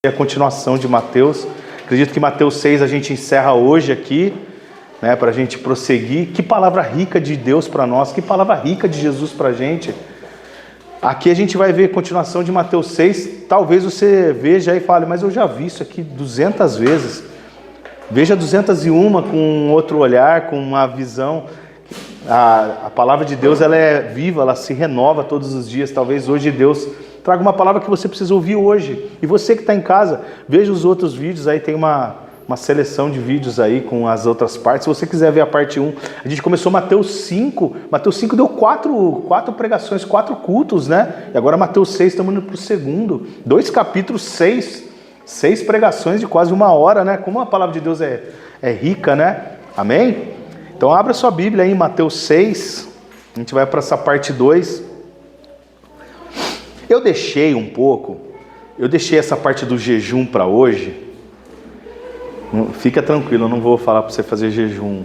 A continuação de Mateus. Acredito que Mateus 6 a gente encerra hoje aqui, né, para a gente prosseguir. Que palavra rica de Deus para nós, que palavra rica de Jesus para a gente. Aqui a gente vai ver a continuação de Mateus 6. Talvez você veja e fale, mas eu já vi isso aqui 200 vezes. Veja 201 com outro olhar, com uma visão. A palavra de Deus, ela é viva, ela se renova todos os dias. Talvez hoje Deus traga uma palavra que você precisa ouvir hoje. E você que está em casa, veja os outros vídeos aí, tem uma seleção de vídeos aí com as outras partes. Se você quiser ver a parte 1, a gente começou Mateus 5. Mateus 5 deu quatro pregações, 4 cultos, né? E agora Mateus 6, estamos indo para o segundo. 2 capítulos, 6 pregações de quase 1 hora, né? Como a palavra de Deus é rica, né? Amém? Então abra sua Bíblia aí em Mateus 6. A gente vai para essa parte 2. Eu deixei essa parte do jejum para hoje. Fica tranquilo, eu não vou falar para você fazer jejum.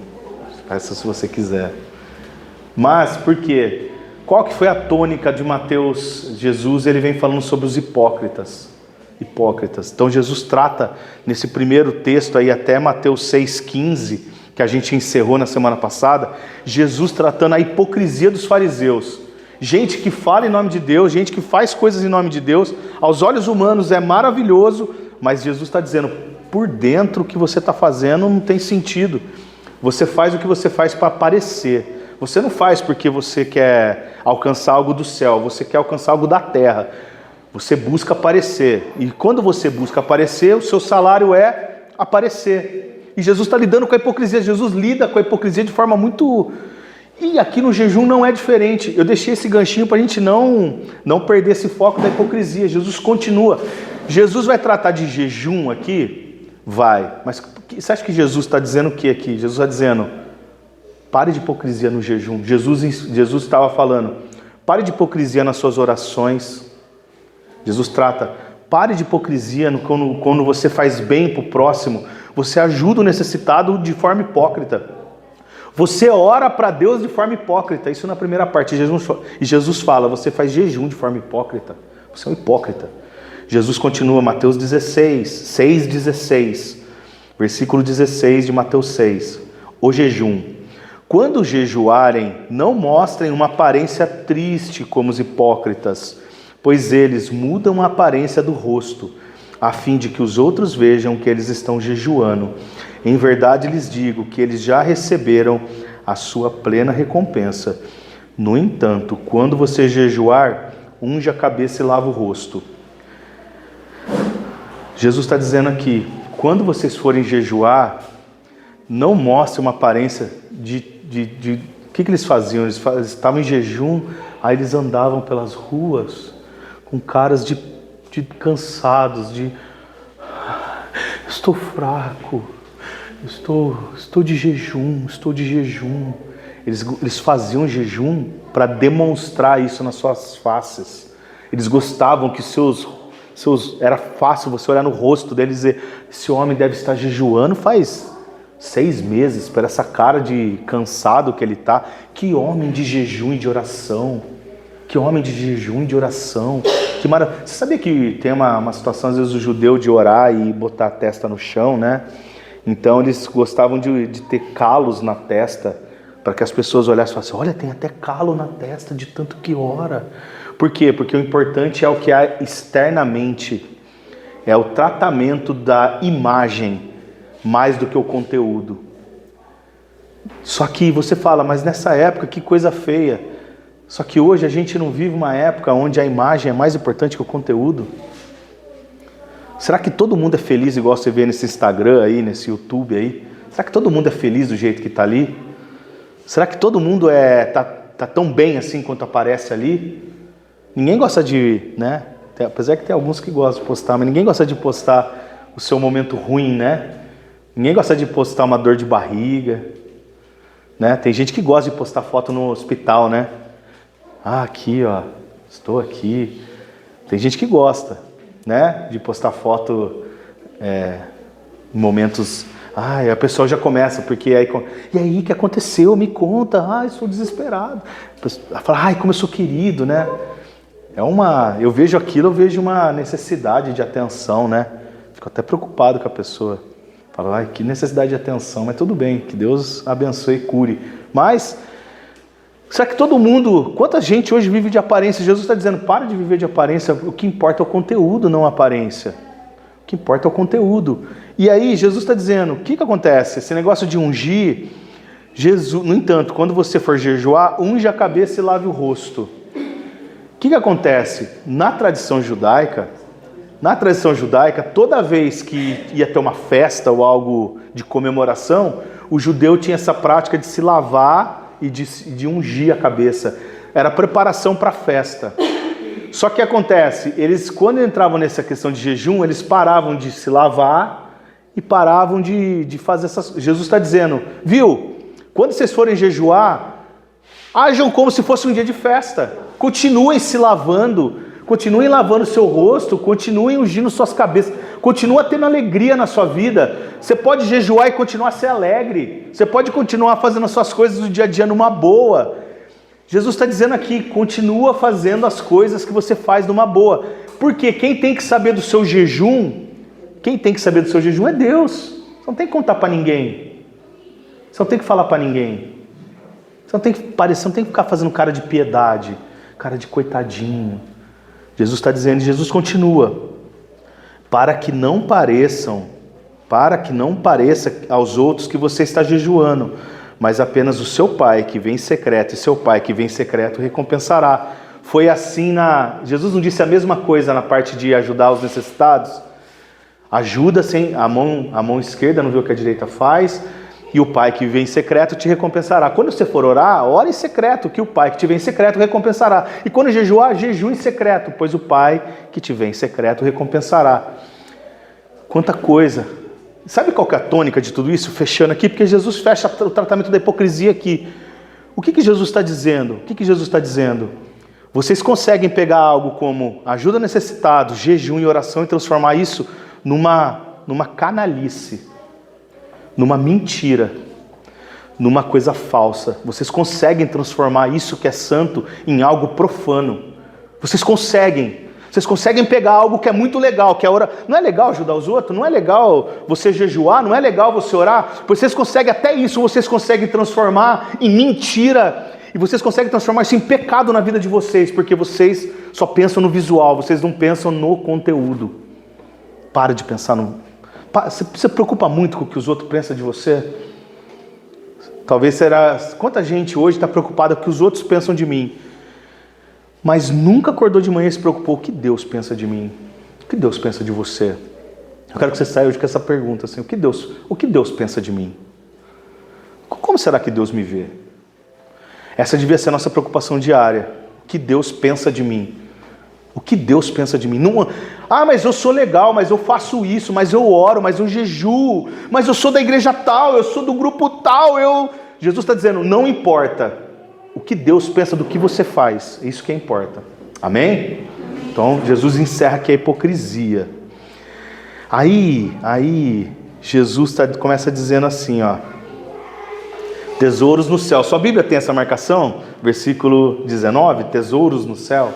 Faça se você quiser. Mas por quê? Qual que foi a tônica de Mateus? Jesus, ele vem falando sobre os hipócritas. Então Jesus trata nesse primeiro texto aí até Mateus 6,15, que a gente encerrou na semana passada, Jesus tratando a hipocrisia dos fariseus. Gente que fala em nome de Deus, gente que faz coisas em nome de Deus, aos olhos humanos é maravilhoso, mas Jesus está dizendo, por dentro o que você está fazendo não tem sentido. Você faz o que você faz para aparecer. Você não faz porque você quer alcançar algo do céu, você quer alcançar algo da terra. Você busca aparecer. E quando você busca aparecer, o seu salário é aparecer. E Jesus está lidando com a hipocrisia. Jesus lida com a hipocrisia de forma muito... E aqui no jejum não é diferente. Eu deixei esse ganchinho para a gente não perder esse foco da hipocrisia. Jesus continua. Jesus vai tratar de jejum aqui? Vai. Mas você acha que Jesus está dizendo o que aqui? Jesus está dizendo, pare de hipocrisia no jejum. Jesus estava falando, pare de hipocrisia nas suas orações. Jesus trata, pare de hipocrisia quando você faz bem para o próximo. Você ajuda o necessitado de forma hipócrita. Você ora para Deus de forma hipócrita. Isso na primeira parte. E Jesus fala, você faz jejum de forma hipócrita. Você é um hipócrita. Jesus continua, Mateus 6,16. Versículo 16 de Mateus 6. O jejum. Quando jejuarem, não mostrem uma aparência triste como os hipócritas, pois eles mudam a aparência do rosto, a fim de que os outros vejam que eles estão jejuando. Em verdade lhes digo que eles já receberam a sua plena recompensa. No entanto, quando você jejuar, unja a cabeça e lava o rosto. Jesus está dizendo aqui, quando vocês forem jejuar, não mostre uma aparência de o que eles faziam? Eles estavam em jejum, aí eles andavam pelas ruas com caras de cansados, estou fraco, estou de jejum. Eles faziam jejum para demonstrar isso nas suas faces. Eles gostavam que era fácil você olhar no rosto deles e dizer, esse homem deve estar jejuando faz 6 meses, por essa cara de cansado que ele está. Que homem de jejum e de oração. Que homem de jejum e de oração. Que maravilha. Você sabia que tem uma situação, às vezes, o judeu de orar e botar a testa no chão, né? Então, eles gostavam de ter calos na testa, para que as pessoas olhassem e falassem, olha, tem até calo na testa de tanto que ora. Por quê? Porque o importante é o que há externamente. É o tratamento da imagem, mais do que o conteúdo. Só que você fala, mas nessa época, que coisa feia. Só que hoje a gente não vive uma época onde a imagem é mais importante que o conteúdo. Será que todo mundo é feliz igual você vê nesse Instagram aí, nesse YouTube aí? Será que todo mundo é feliz do jeito que está ali? Será que todo mundo tá tão bem assim quanto aparece ali? Ninguém gosta de, né? Apesar que tem alguns que gostam de postar, mas ninguém gosta de postar o seu momento ruim, né? Ninguém gosta de postar uma dor de barriga, né? Tem gente que gosta de postar foto no hospital, né? Ah, aqui, ó, estou aqui. Tem gente que gosta, né, de postar foto em momentos... a pessoa já começa, porque aí... E aí, o que aconteceu? Me conta. Estou desesperado. Fala, como eu sou querido, né? Eu vejo aquilo, eu vejo uma necessidade de atenção, né? Fico até preocupado com a pessoa. Falo, ai, que necessidade de atenção, mas tudo bem, que Deus abençoe e cure. Mas, será que todo mundo, quanta gente hoje vive de aparência? Jesus está dizendo, para de viver de aparência, o que importa é o conteúdo, não a aparência. O que importa é o conteúdo. E aí, Jesus está dizendo, o que acontece? Esse negócio de ungir, Jesus, no entanto, quando você for jejuar, unge a cabeça e lave o rosto. O que acontece? Na tradição judaica, toda vez que ia ter uma festa ou algo de comemoração, o judeu tinha essa prática de se lavar e de ungir a cabeça. Era preparação para a festa. Só que acontece, eles quando entravam nessa questão de jejum, eles paravam de se lavar e paravam de fazer essas... Jesus está dizendo, viu? Quando vocês forem jejuar, ajam como se fosse um dia de festa. Continuem se lavando, continuem lavando seu rosto, continuem ungindo suas cabeças, continua tendo alegria na sua vida. Você pode jejuar e continuar a ser alegre. Você pode continuar fazendo as suas coisas do dia a dia numa boa. Jesus está dizendo aqui, continua fazendo as coisas que você faz numa boa. Porque quem tem que saber do seu jejum, é Deus. Você não tem que contar para ninguém. Você não tem que falar para ninguém. Você não tem que ficar fazendo cara de piedade, cara de coitadinho. Jesus está dizendo, Jesus continua, para que não pareça aos outros que você está jejuando, mas apenas o seu Pai que vem em secreto, e seu Pai que vem em secreto recompensará. Foi assim Jesus não disse a mesma coisa na parte de ajudar os necessitados? Ajuda sem a mão esquerda, não vê o que a direita faz, e o Pai que vem em secreto te recompensará. Quando você for orar, ore em secreto, que o Pai que te vem em secreto recompensará. E quando jejuar, jejue em secreto, pois o Pai que te vem em secreto recompensará. Quanta coisa! Sabe qual que é a tônica de tudo isso? Fechando aqui, porque Jesus fecha o tratamento da hipocrisia aqui. O que Jesus está dizendo? Vocês conseguem pegar algo como ajuda necessitados, jejum e oração e transformar isso numa canalice, numa mentira, numa coisa falsa. Vocês conseguem transformar isso que é santo em algo profano. Vocês conseguem pegar algo que é muito legal, que é orar. Não é legal ajudar os outros? Não é legal você jejuar? Não é legal você orar? Vocês conseguem até isso, vocês conseguem transformar em mentira. E vocês conseguem transformar isso em pecado na vida de vocês, porque vocês só pensam no visual, vocês não pensam no conteúdo. Para de pensar no... Você se preocupa muito com o que os outros pensam de você? Talvez será... Quanta gente hoje está preocupada com o que os outros pensam de mim, mas nunca acordou de manhã e se preocupou o que Deus pensa de mim, o que Deus pensa de você. Eu quero que você saia hoje com essa pergunta, assim, o que Deus pensa de mim? Como será que Deus me vê? Essa devia ser a nossa preocupação diária. O que Deus pensa de mim? O que Deus pensa de mim? Não, mas eu sou legal, mas eu faço isso, mas eu oro, mas eu jejuo, mas eu sou da igreja tal, eu sou do grupo tal, Jesus está dizendo, não importa o que Deus pensa do que você faz, é isso que importa. Amém? Então, Jesus encerra aqui a hipocrisia. Aí Jesus começa dizendo assim, ó, tesouros no céu. Sua Bíblia tem essa marcação? Versículo 19, tesouros no céu.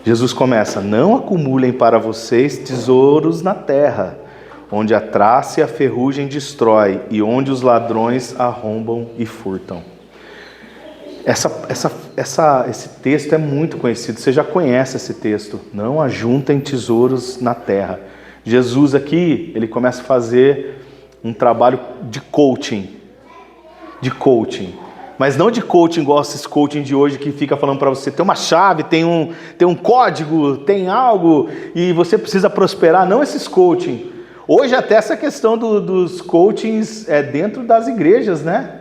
Jesus começa, não acumulem para vocês tesouros na terra, onde a traça e a ferrugem destrói, e onde os ladrões arrombam e furtam. Esse texto é muito conhecido, você já conhece esse texto. Não ajuntem tesouros na terra. Jesus aqui, ele começa a fazer um trabalho de coaching. Mas não de coaching igual esses coaching de hoje que fica falando para você, tem uma chave, tem um código, tem algo e você precisa prosperar. Não esses coaching. Hoje até essa questão dos coachings é dentro das igrejas, né?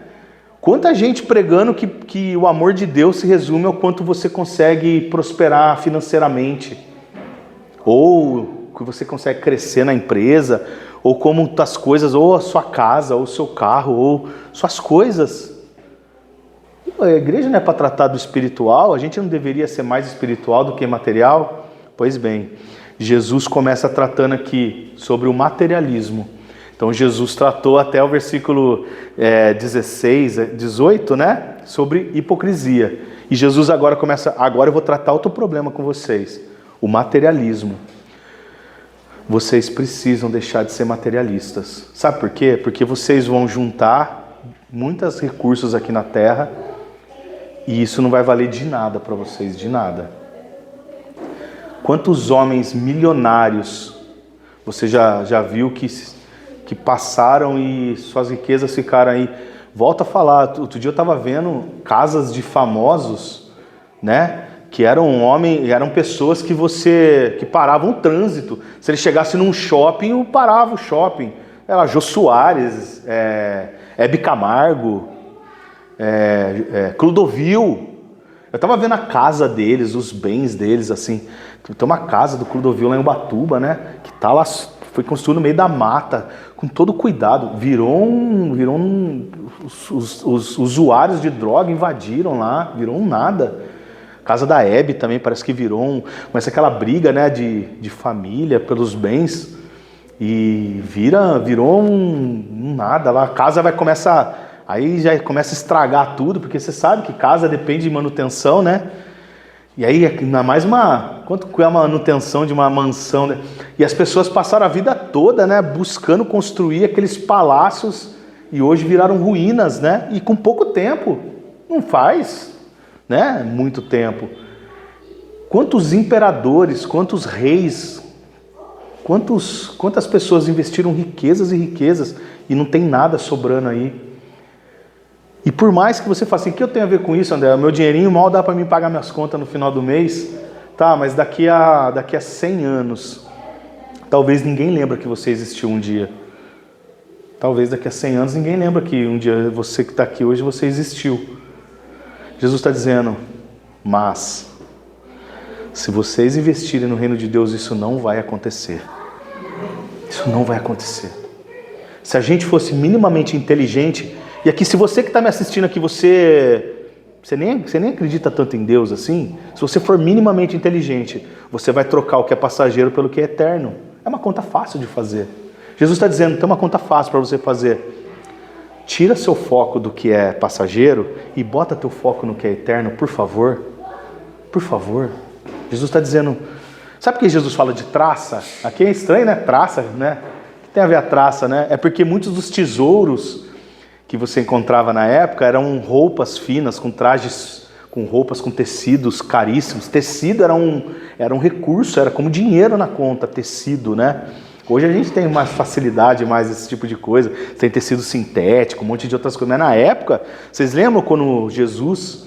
Quanta gente pregando que o amor de Deus se resume ao quanto você consegue prosperar financeiramente, ou que você consegue crescer na empresa, ou como as coisas, ou a sua casa, ou o seu carro, ou suas coisas. A igreja não é para tratar do espiritual? A gente não deveria ser mais espiritual do que material? Pois bem, Jesus começa tratando aqui sobre o materialismo. Então Jesus tratou até o versículo 18, né? Sobre hipocrisia. E Jesus agora eu vou tratar outro problema com vocês. O materialismo. vocês precisam deixar de ser materialistas. Sabe por quê? Porque vocês vão juntar muitos recursos aqui na terra e isso não vai valer de nada para vocês, de nada. Quantos homens milionários você já viu que passaram e suas riquezas ficaram aí? Volto a falar, outro dia eu estava vendo casas de famosos, né? Que eram pessoas que paravam o trânsito. Se ele chegasse num shopping, parava o shopping. Era Jô Soares, Hebe Camargo, Clodovil. Eu estava vendo a casa deles, os bens deles, assim. Tem uma casa do Clodovil lá em Ubatuba, né? Que tá lá, foi construído no meio da mata, com todo cuidado. Os usuários de droga invadiram lá, virou um nada. Casa da Hebe também parece que mas aquela briga, né, de família pelos bens e virou um nada lá. A casa aí já começa a estragar tudo, porque você sabe que casa depende de manutenção, né? E aí ainda mais quanto é a manutenção de uma mansão, né? E as pessoas passaram a vida toda, né, buscando construir aqueles palácios e hoje viraram ruínas, né? E com pouco tempo, não faz, né? Muito tempo. Quantos imperadores, quantos reis, quantas pessoas investiram riquezas e riquezas e não tem nada sobrando aí. E por mais que você faça assim, o que eu tenho a ver com isso, André? O meu dinheirinho mal dá para mim pagar minhas contas no final do mês. Tá, mas daqui a 100 anos, talvez ninguém lembra que você existiu um dia. Talvez daqui a 100 anos ninguém lembra que um dia você que está aqui hoje, você existiu. Jesus está dizendo, mas se vocês investirem no reino de Deus, isso não vai acontecer. Isso não vai acontecer. Se a gente fosse minimamente inteligente, e aqui se você que está me assistindo aqui, você nem acredita tanto em Deus assim, se você for minimamente inteligente, você vai trocar o que é passageiro pelo que é eterno. É uma conta fácil de fazer. Jesus está dizendo, tem uma conta fácil para você fazer. Tira seu foco do que é passageiro e bota teu foco no que é eterno, por favor. Por favor. Jesus está dizendo... Sabe por que Jesus fala de traça? Aqui é estranho, né? Traça, né? O que tem a ver a traça, né? É porque muitos dos tesouros que você encontrava na época eram roupas finas, com trajes, com roupas com tecidos caríssimos. Tecido era um recurso, era como dinheiro na conta, tecido, né? Hoje a gente tem mais facilidade, mais esse tipo de coisa. Tem tecido sintético, um monte de outras coisas. Mas na época, vocês lembram quando Jesus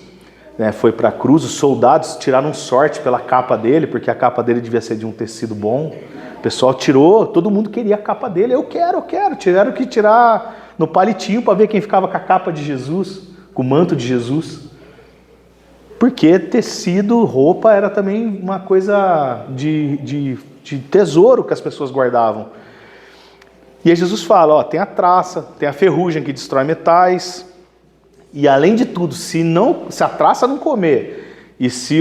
foi para a cruz, os soldados tiraram sorte pela capa dele, porque a capa dele devia ser de um tecido bom. O pessoal tirou, todo mundo queria a capa dele. Eu quero. Tiveram que tirar no palitinho para ver quem ficava com a capa de Jesus, com o manto de Jesus. Porque tecido, roupa era também uma coisa de tesouro que as pessoas guardavam. E aí Jesus fala, tem a traça, tem a ferrugem que destrói metais, e além de tudo, se a traça não comer, e se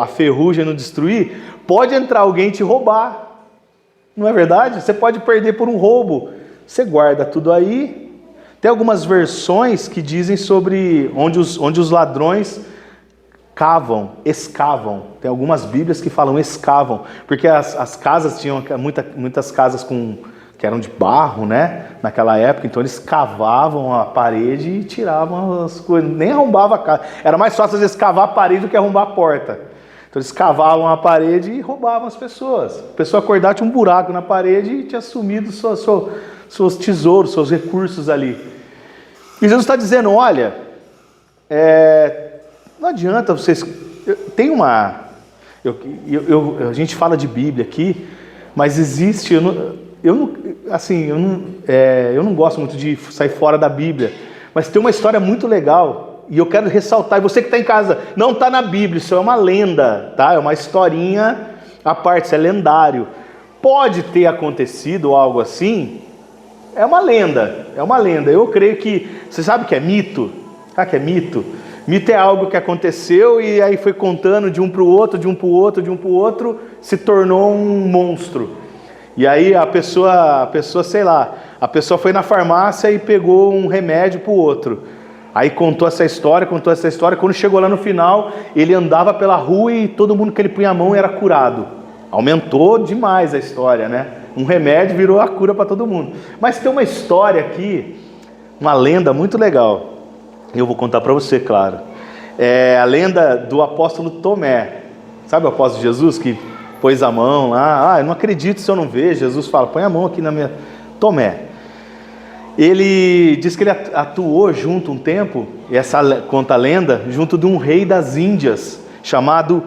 a ferrugem não destruir, pode entrar alguém e te roubar. Não é verdade? Você pode perder por um roubo. Você guarda tudo aí. Tem algumas versões que dizem sobre onde os ladrões escavam. Tem algumas bíblias que falam escavam, porque as casas tinham muitas casas que eram de barro, né? Naquela época, então eles cavavam a parede e tiravam as coisas, nem arrombavam a casa. Era mais fácil às vezes cavar a parede do que arrombar a porta. Então eles cavavam a parede e roubavam as pessoas. A pessoa acordar, tinha um buraco na parede e tinha sumido seus tesouros, seus recursos ali. E Jesus está dizendo, olha, não adianta vocês... A gente fala de Bíblia aqui, mas existe... Eu não gosto muito de sair fora da Bíblia, mas tem uma história muito legal, e eu quero ressaltar, e você que está em casa, não está na Bíblia, isso é uma lenda, tá? É uma historinha à parte, isso é lendário. Pode ter acontecido algo assim, é uma lenda. Eu creio que... Você sabe o que é mito? Sabe o que é mito? Mito é algo que aconteceu e aí foi contando de um para o outro, se tornou um monstro. E aí a pessoa, sei lá, a pessoa foi na farmácia e pegou um remédio para o outro. Aí contou essa história, quando chegou lá no final, ele andava pela rua e todo mundo que ele punha a mão era curado. Aumentou demais a história, né? Um remédio virou a cura para todo mundo. Mas tem uma história aqui, uma lenda muito legal. Eu vou contar para você, claro. É a lenda do apóstolo Tomé. Sabe o apóstolo Jesus que pôs a mão lá? Eu não acredito se eu não ver. Jesus fala, põe a mão aqui na minha... Tomé. Ele diz que ele atuou junto um tempo, e essa conta a lenda, junto de um rei das Índias, chamado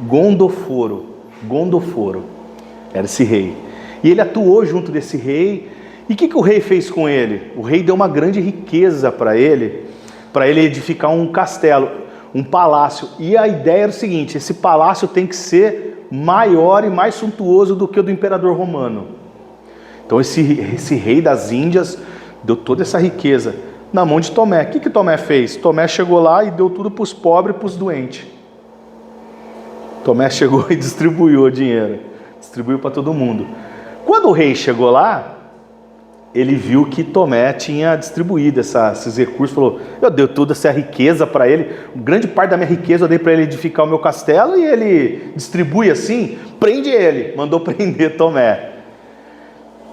Gondoforo. Gondoforo era esse rei. E ele atuou junto desse rei. E o que o rei fez com ele? O rei deu uma grande riqueza para ele edificar um castelo, um palácio. E a ideia era o seguinte: esse palácio tem que ser maior e mais suntuoso do que o do imperador romano. Então esse rei das Índias deu toda essa riqueza na mão de Tomé. O que Tomé fez? Tomé chegou lá e deu tudo para os pobres e para os doentes. Tomé chegou e distribuiu o dinheiro. Distribuiu para todo mundo. Quando o rei chegou lá, ele viu que Tomé tinha distribuído esses recursos. Falou, eu dei toda essa riqueza para ele. Grande parte da minha riqueza eu dei para ele edificar o meu castelo. E ele distribui assim, prende ele. Mandou prender Tomé.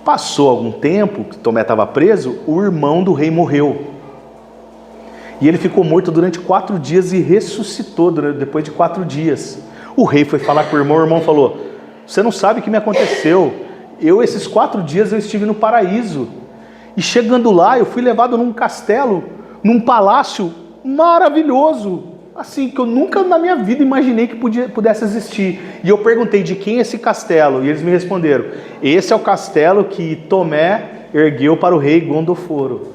Passou algum tempo, que Tomé estava preso, o irmão do rei morreu. E ele ficou morto durante 4 dias e ressuscitou depois de 4 dias. O rei foi falar com o irmão falou, você não sabe o que me aconteceu. Esses 4 dias eu estive no paraíso. E chegando lá, eu fui levado num castelo, num palácio maravilhoso. Assim, que eu nunca na minha vida imaginei que pudesse existir. E eu perguntei, de quem é esse castelo? E eles me responderam, esse é o castelo que Tomé ergueu para o rei Gondoforo.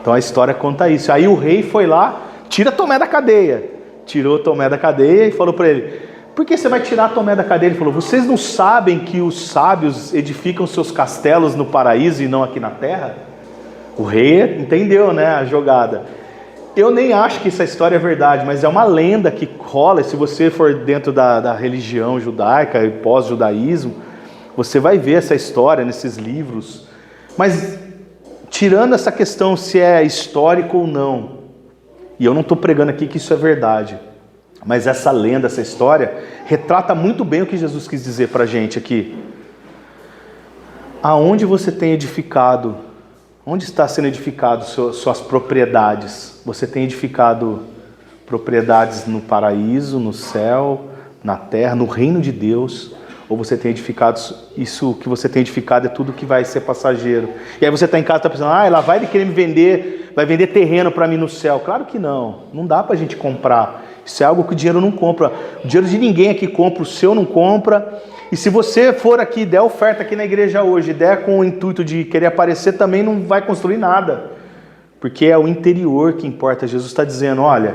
Então a história conta isso. Aí o rei foi lá, tira Tomé da cadeia. Tirou Tomé da cadeia e falou para ele, por que você vai tirar Tomé da cadeia? Ele falou, vocês não sabem que os sábios edificam seus castelos no paraíso e não aqui na terra? O rei entendeu, né, a jogada. Eu nem acho que essa história é verdade, mas é uma lenda que rola. Se você for dentro da religião judaica e pós-judaísmo, você vai ver essa história nesses livros. Mas tirando essa questão se é histórico ou não, e eu não estou pregando aqui que isso é verdade, mas essa lenda, essa história, retrata muito bem o que Jesus quis dizer para a gente aqui. Aonde você tem edificado? Onde está sendo edificado suas propriedades? Você tem edificado propriedades no paraíso, no céu, na terra, no reino de Deus? Ou você tem edificado, isso que você tem edificado é tudo que vai ser passageiro? E aí você está em casa e está pensando, ela vai querer me vender, vai vender terreno para mim no céu. Claro que não, não dá para a gente comprar. Isso é algo que o dinheiro não compra. O dinheiro de ninguém aqui compra, o seu não compra. E se você for aqui, der oferta aqui na igreja hoje, der com o intuito de querer aparecer, também não vai construir nada. Porque é o interior que importa. Jesus está dizendo, olha,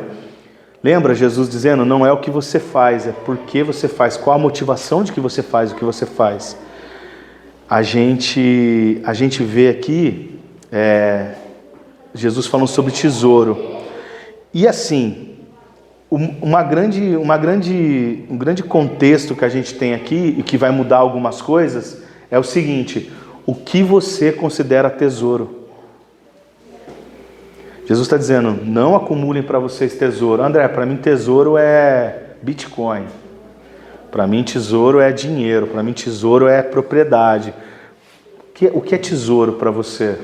lembra Jesus dizendo, não é o que você faz, é por que você faz, qual a motivação de que você faz o que você faz. A gente vê aqui, Jesus falando sobre tesouro. E assim, um grande contexto que a gente tem aqui e que vai mudar algumas coisas é o seguinte: o que você considera tesouro? Jesus está dizendo, não acumulem para vocês tesouro. André, para mim tesouro é Bitcoin. Para mim tesouro é dinheiro. Para mim tesouro é propriedade. O que é tesouro para você?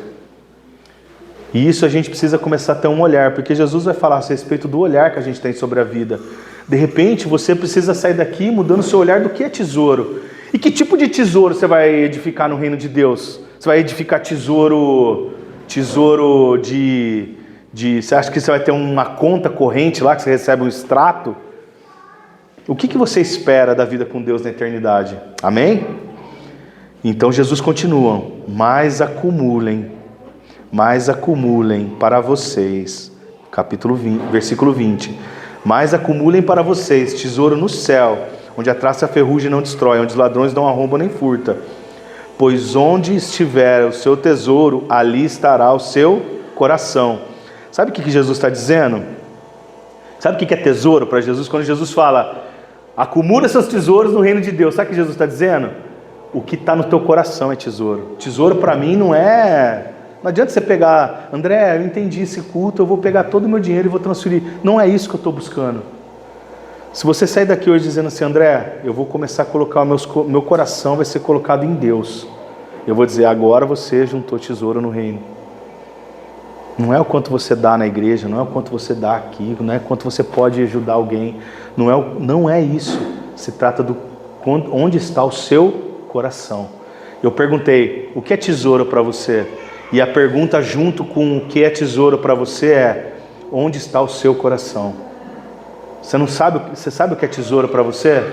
E isso a gente precisa começar a ter um olhar, porque Jesus vai falar a respeito do olhar que a gente tem sobre a vida. De repente, você precisa sair daqui mudando seu olhar do que é tesouro. E que tipo de tesouro você vai edificar no reino de Deus? Você vai edificar tesouro de... Você acha que você vai ter uma conta corrente lá, que você recebe um extrato? O que você espera da vida com Deus na eternidade? Amém? Então Jesus continua, mais acumulem para vocês, capítulo 20, versículo 20, mais acumulem para vocês tesouro no céu, onde a traça e a ferrugem não destrói, onde os ladrões não arrombam nem furtam, pois onde estiver o seu tesouro, ali estará o seu coração. Sabe o que Jesus está dizendo? Sabe o que é tesouro para Jesus? Quando Jesus fala, acumula seus tesouros no reino de Deus, sabe o que Jesus está dizendo? O que está no teu coração é tesouro. Tesouro para mim não é... Não adianta você pegar, André, eu entendi esse culto, eu vou pegar todo o meu dinheiro e vou transferir. Não é isso que eu estou buscando. Se você sair daqui hoje dizendo assim, André, eu vou começar a colocar meu coração vai ser colocado em Deus. Eu vou dizer, agora você juntou tesouro no reino. Não é o quanto você dá na igreja, não é o quanto você dá aqui, não é o quanto você pode ajudar alguém. Não é isso. Se trata do onde está o seu coração. Eu perguntei, o que é tesouro para você? E a pergunta junto com o que é tesouro para você é, onde está o seu coração? Você sabe o que é tesouro para você?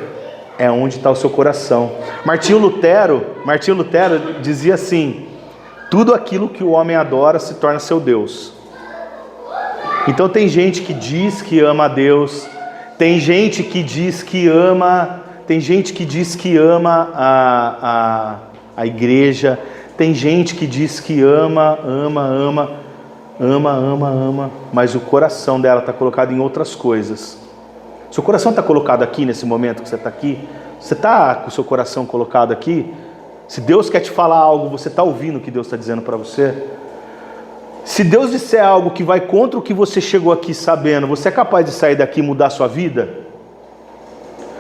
É onde está o seu coração. Martinho Lutero dizia assim, tudo aquilo que o homem adora se torna seu Deus. Então tem gente que diz que ama a Deus, tem gente que diz que ama a igreja, tem gente que diz que ama, mas o coração dela está colocado em outras coisas. Seu coração está colocado aqui nesse momento que você está aqui? Você está com o seu coração colocado aqui? Se Deus quer te falar algo, você está ouvindo o que Deus está dizendo para você? Se Deus disser algo que vai contra o que você chegou aqui sabendo, você é capaz de sair daqui e mudar a sua vida?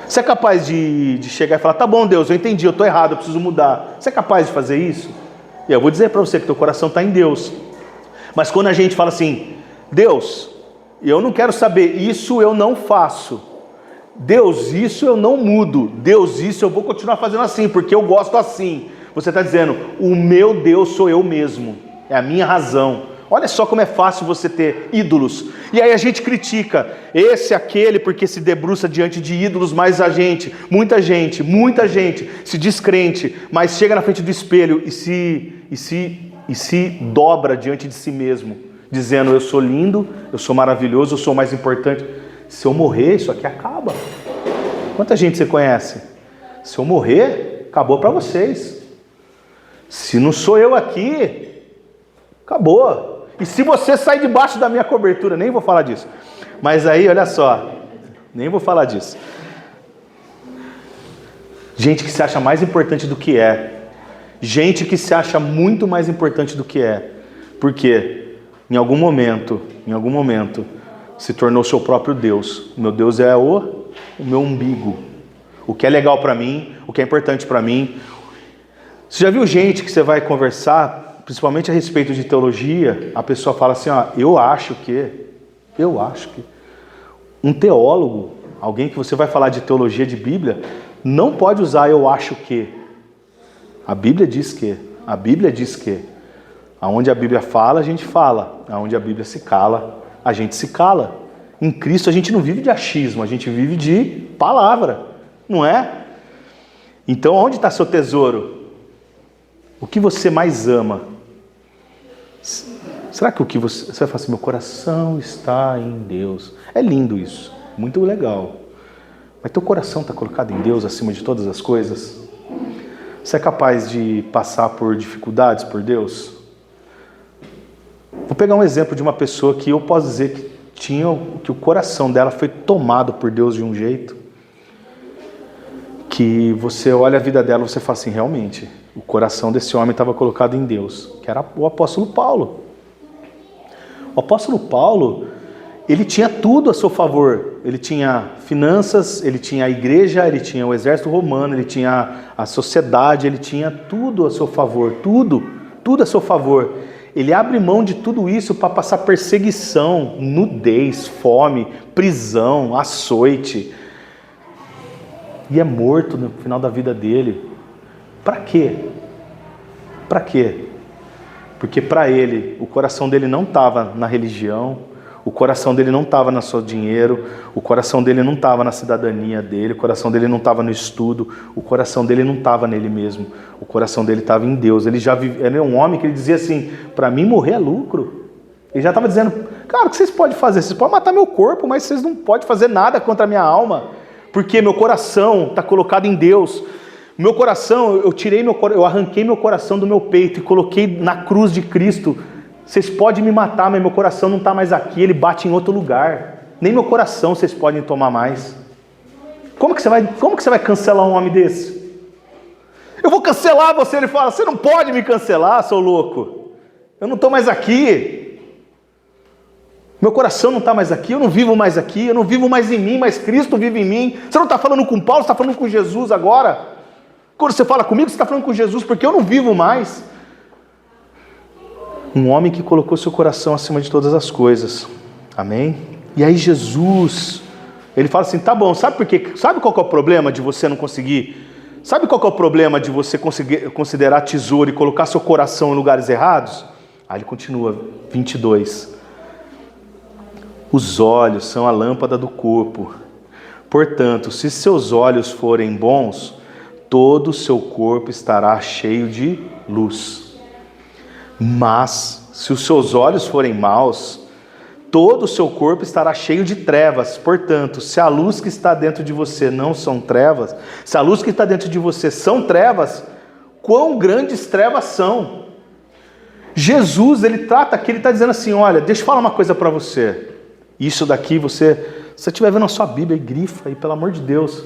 Você é capaz de chegar e falar, tá bom Deus, eu entendi, eu estou errado, eu preciso mudar. Você é capaz de fazer isso? E eu vou dizer para você que teu coração está em Deus. Mas quando a gente fala assim, Deus, eu não quero saber, isso eu não faço. Deus, isso eu não mudo. Deus, isso eu vou continuar fazendo assim, porque eu gosto assim. Você está dizendo, o meu Deus sou eu mesmo. É a minha razão. Olha só como é fácil você ter ídolos. E aí a gente critica, esse, aquele, porque se debruça diante de ídolos, mas muita gente se diz crente, mas chega na frente do espelho e se dobra diante de si mesmo, dizendo, eu sou lindo, eu sou maravilhoso, eu sou mais importante. Se eu morrer, isso aqui acaba. Quanta gente você conhece? Se eu morrer, acabou para vocês. Se não sou eu aqui, acabou. E se você sair debaixo da minha cobertura, nem vou falar disso. Mas aí, olha só, nem vou falar disso. Gente que se acha mais importante do que é. Gente que se acha muito mais importante do que é. Por quê? Em algum momento, se tornou seu próprio Deus. O meu Deus é o meu umbigo. O que é legal para mim, o que é importante para mim. Você já viu gente que você vai conversar, principalmente a respeito de teologia, a pessoa fala assim, ó, eu acho que. Um teólogo, alguém que você vai falar de teologia de Bíblia, não pode usar eu acho que. A Bíblia diz que. Aonde a Bíblia fala, a gente fala. Aonde a Bíblia se cala, a gente se cala. Em Cristo a gente não vive de achismo, a gente vive de palavra, não é? Então onde está seu tesouro? O que você mais ama? Será que você vai falar assim, meu coração está em Deus? É lindo isso, muito legal. Mas teu coração está colocado em Deus acima de todas as coisas? Você é capaz de passar por dificuldades por Deus? Vou pegar um exemplo de uma pessoa que eu posso dizer que o coração dela foi tomado por Deus de um jeito que você olha a vida dela e você fala assim, realmente, o coração desse homem estava colocado em Deus, que era o apóstolo Paulo. O apóstolo Paulo, ele tinha tudo a seu favor. Ele tinha finanças, ele tinha a igreja, ele tinha o exército romano, ele tinha a sociedade, ele tinha tudo a seu favor, tudo a seu favor. Ele abre mão de tudo isso para passar perseguição, nudez, fome, prisão, açoite. E é morto no final da vida dele. Para quê? Para quê? Porque para ele, o coração dele não estava na religião, o coração dele não estava no seu dinheiro, o coração dele não estava na cidadania dele, o coração dele não estava no estudo, o coração dele não estava nele mesmo, o coração dele estava em Deus. Ele era um homem que ele dizia assim, para mim morrer é lucro. Ele já estava dizendo, cara, o que vocês podem fazer? Vocês podem matar meu corpo, mas vocês não podem fazer nada contra a minha alma, porque meu coração está colocado em Deus. Meu coração, eu arranquei meu coração do meu peito e coloquei na cruz de Cristo. Vocês podem me matar, mas meu coração não está mais aqui, ele bate em outro lugar. Nem meu coração vocês podem tomar mais. Como que você vai cancelar um homem desse? Eu vou cancelar você. Ele fala, você não pode me cancelar, seu louco. Eu não estou mais aqui. Meu coração não está mais aqui, eu não vivo mais aqui, eu não vivo mais em mim, mas Cristo vive em mim. Você não está falando com Paulo, você está falando com Jesus agora. Quando você fala comigo, você está falando com Jesus, porque eu não vivo mais. Um homem que colocou seu coração acima de todas as coisas. Amém? E aí Jesus, ele fala assim, tá bom, sabe qual que é o problema de você não conseguir? Sabe qual que é o problema de você conseguir considerar tesouro e colocar seu coração em lugares errados? Aí ele continua, 22. Os olhos são a lâmpada do corpo. Portanto, se seus olhos forem bons, todo o seu corpo estará cheio de luz. Mas, se os seus olhos forem maus, todo o seu corpo estará cheio de trevas. Portanto, se a luz que está dentro de você não são trevas, se a luz que está dentro de você são trevas, quão grandes trevas são? Jesus, ele trata aqui, ele está dizendo assim, olha, deixa eu falar uma coisa para você. Isso daqui, se você estiver vendo a sua Bíblia, grifa aí, pelo amor de Deus.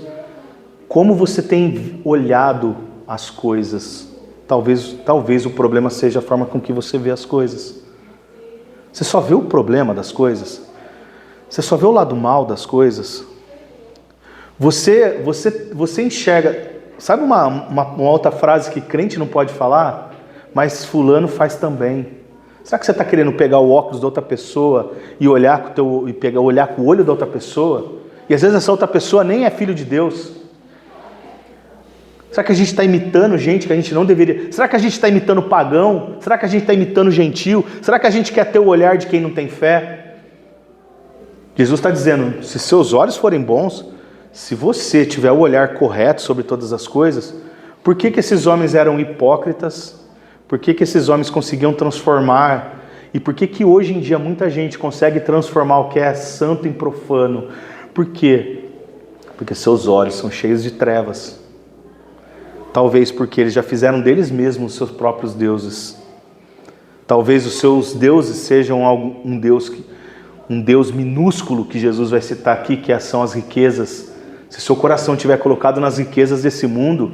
Como você tem olhado as coisas? Talvez o problema seja a forma com que você vê as coisas. Você só vê o problema das coisas? Você só vê o lado mal das coisas? Você enxerga... Sabe uma outra frase que crente não pode falar? Mas fulano faz também. Será que você está querendo pegar o óculos da outra pessoa e olhar com o olho da outra pessoa? E às vezes essa outra pessoa nem é filho de Deus. Será que a gente está imitando gente que a gente não deveria? Será que a gente está imitando pagão? Será que a gente está imitando gentil? Será que a gente quer ter o olhar de quem não tem fé? Jesus está dizendo, se seus olhos forem bons, se você tiver o olhar correto sobre todas as coisas, por que esses homens eram hipócritas? Por que esses homens conseguiam transformar? E por que hoje em dia muita gente consegue transformar o que é santo em profano? Por quê? Porque seus olhos são cheios de trevas. Talvez porque eles já fizeram deles mesmos os seus próprios deuses. Talvez os seus deuses sejam um Deus minúsculo que Jesus vai citar aqui, que são as riquezas. Se seu coração estiver colocado nas riquezas desse mundo,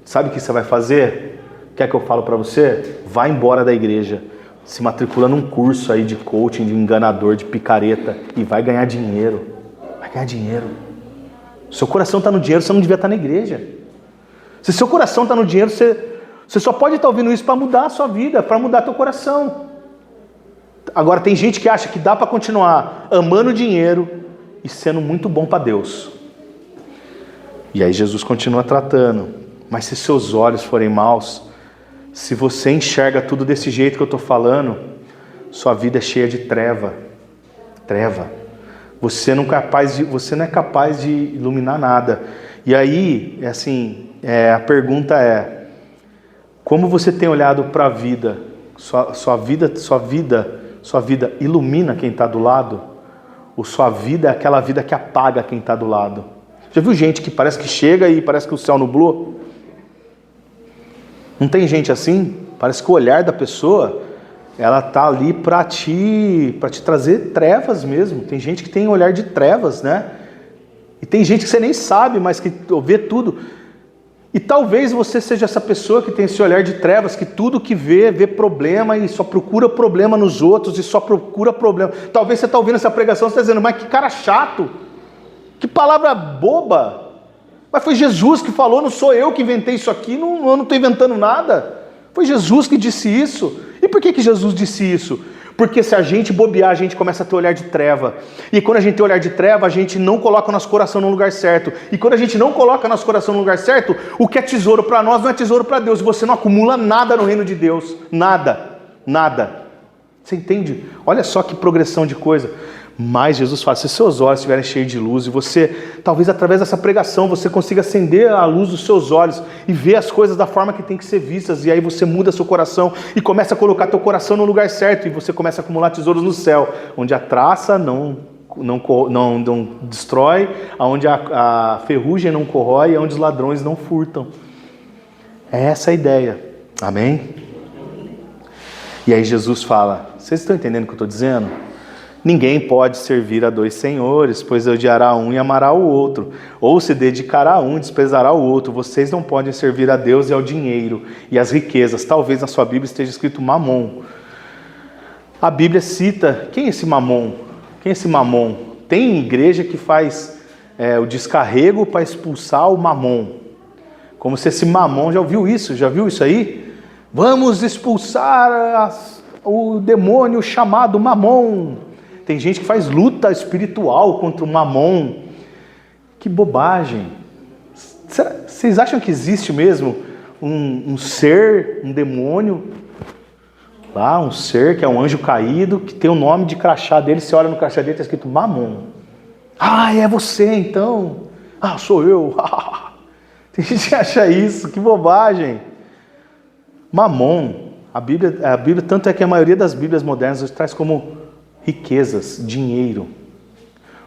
sabe o que você vai fazer? Quer que eu falo para você? Vai embora da igreja, se matricula num curso aí de coaching, de enganador, de picareta e vai ganhar dinheiro. Vai ganhar dinheiro. Seu coração está no dinheiro, você não devia estar na igreja. Se seu coração está no dinheiro, você só pode estar ouvindo isso para mudar a sua vida, para mudar teu coração. Agora tem gente que acha que dá para continuar amando o dinheiro e sendo muito bom para Deus. E aí Jesus continua tratando. Mas se seus olhos forem maus, se você enxerga tudo desse jeito que eu estou falando, sua vida é cheia de treva. Você não é capaz de iluminar nada. E aí, a pergunta é, como você tem olhado para a vida? Sua vida ilumina quem está do lado? Ou sua vida é aquela vida que apaga quem está do lado? Já viu gente que parece que chega e parece que o céu nublou? Não tem gente assim? Parece que o olhar da pessoa, ela tá ali para te trazer trevas mesmo. Tem gente que tem olhar de trevas, né? E tem gente que você nem sabe, mas que vê tudo. E talvez você seja essa pessoa que tem esse olhar de trevas, que tudo que vê problema e só procura problema nos outros e só procura problema. Talvez você está ouvindo essa pregação e está dizendo, mas que cara chato, que palavra boba. Mas foi Jesus que falou, não sou eu que inventei isso aqui, eu não estou inventando nada. Foi Jesus que disse isso. E por que Jesus disse isso? Porque se a gente bobear, a gente começa a ter olhar de treva. E quando a gente tem olhar de treva, a gente não coloca o nosso coração no lugar certo. E quando a gente não coloca nosso coração no lugar certo, o que é tesouro para nós não é tesouro para Deus. Você não acumula nada no reino de Deus. Nada. Você entende? Olha só que progressão de coisa. Mas Jesus fala, se seus olhos estiverem cheios de luz e você, talvez através dessa pregação, você consiga acender a luz dos seus olhos e ver as coisas da forma que tem que ser vistas, e aí você muda seu coração e começa a colocar teu coração no lugar certo, e você começa a acumular tesouros no céu, onde a traça não destrói, onde a ferrugem não corrói, e onde os ladrões não furtam. É essa a ideia. Amém? E aí Jesus fala, vocês estão entendendo o que eu estou dizendo? Ninguém pode servir a dois senhores, pois odiará um e amará o outro, ou se dedicará a um e desprezará o outro. Vocês não podem servir a Deus e ao dinheiro e às riquezas. Talvez na sua Bíblia esteja escrito Mamon. A Bíblia cita, quem é esse Mamon? Quem é esse mamon? Tem igreja que faz o descarrego para expulsar o mamon. Como se esse mamon, já ouviu isso? Já viu isso aí? Vamos expulsar o demônio chamado mamon. Tem gente que faz luta espiritual contra o mamon. Que bobagem. Vocês acham que existe mesmo um ser, um demônio, lá, um ser que é um anjo caído, que tem o nome de crachá dele, você olha no crachá dele, está escrito Mamon. Ah, é você então? Ah, sou eu. Tem gente que acha isso, que bobagem. Mamon, a Bíblia, tanto é que a maioria das Bíblias modernas traz como riquezas, dinheiro.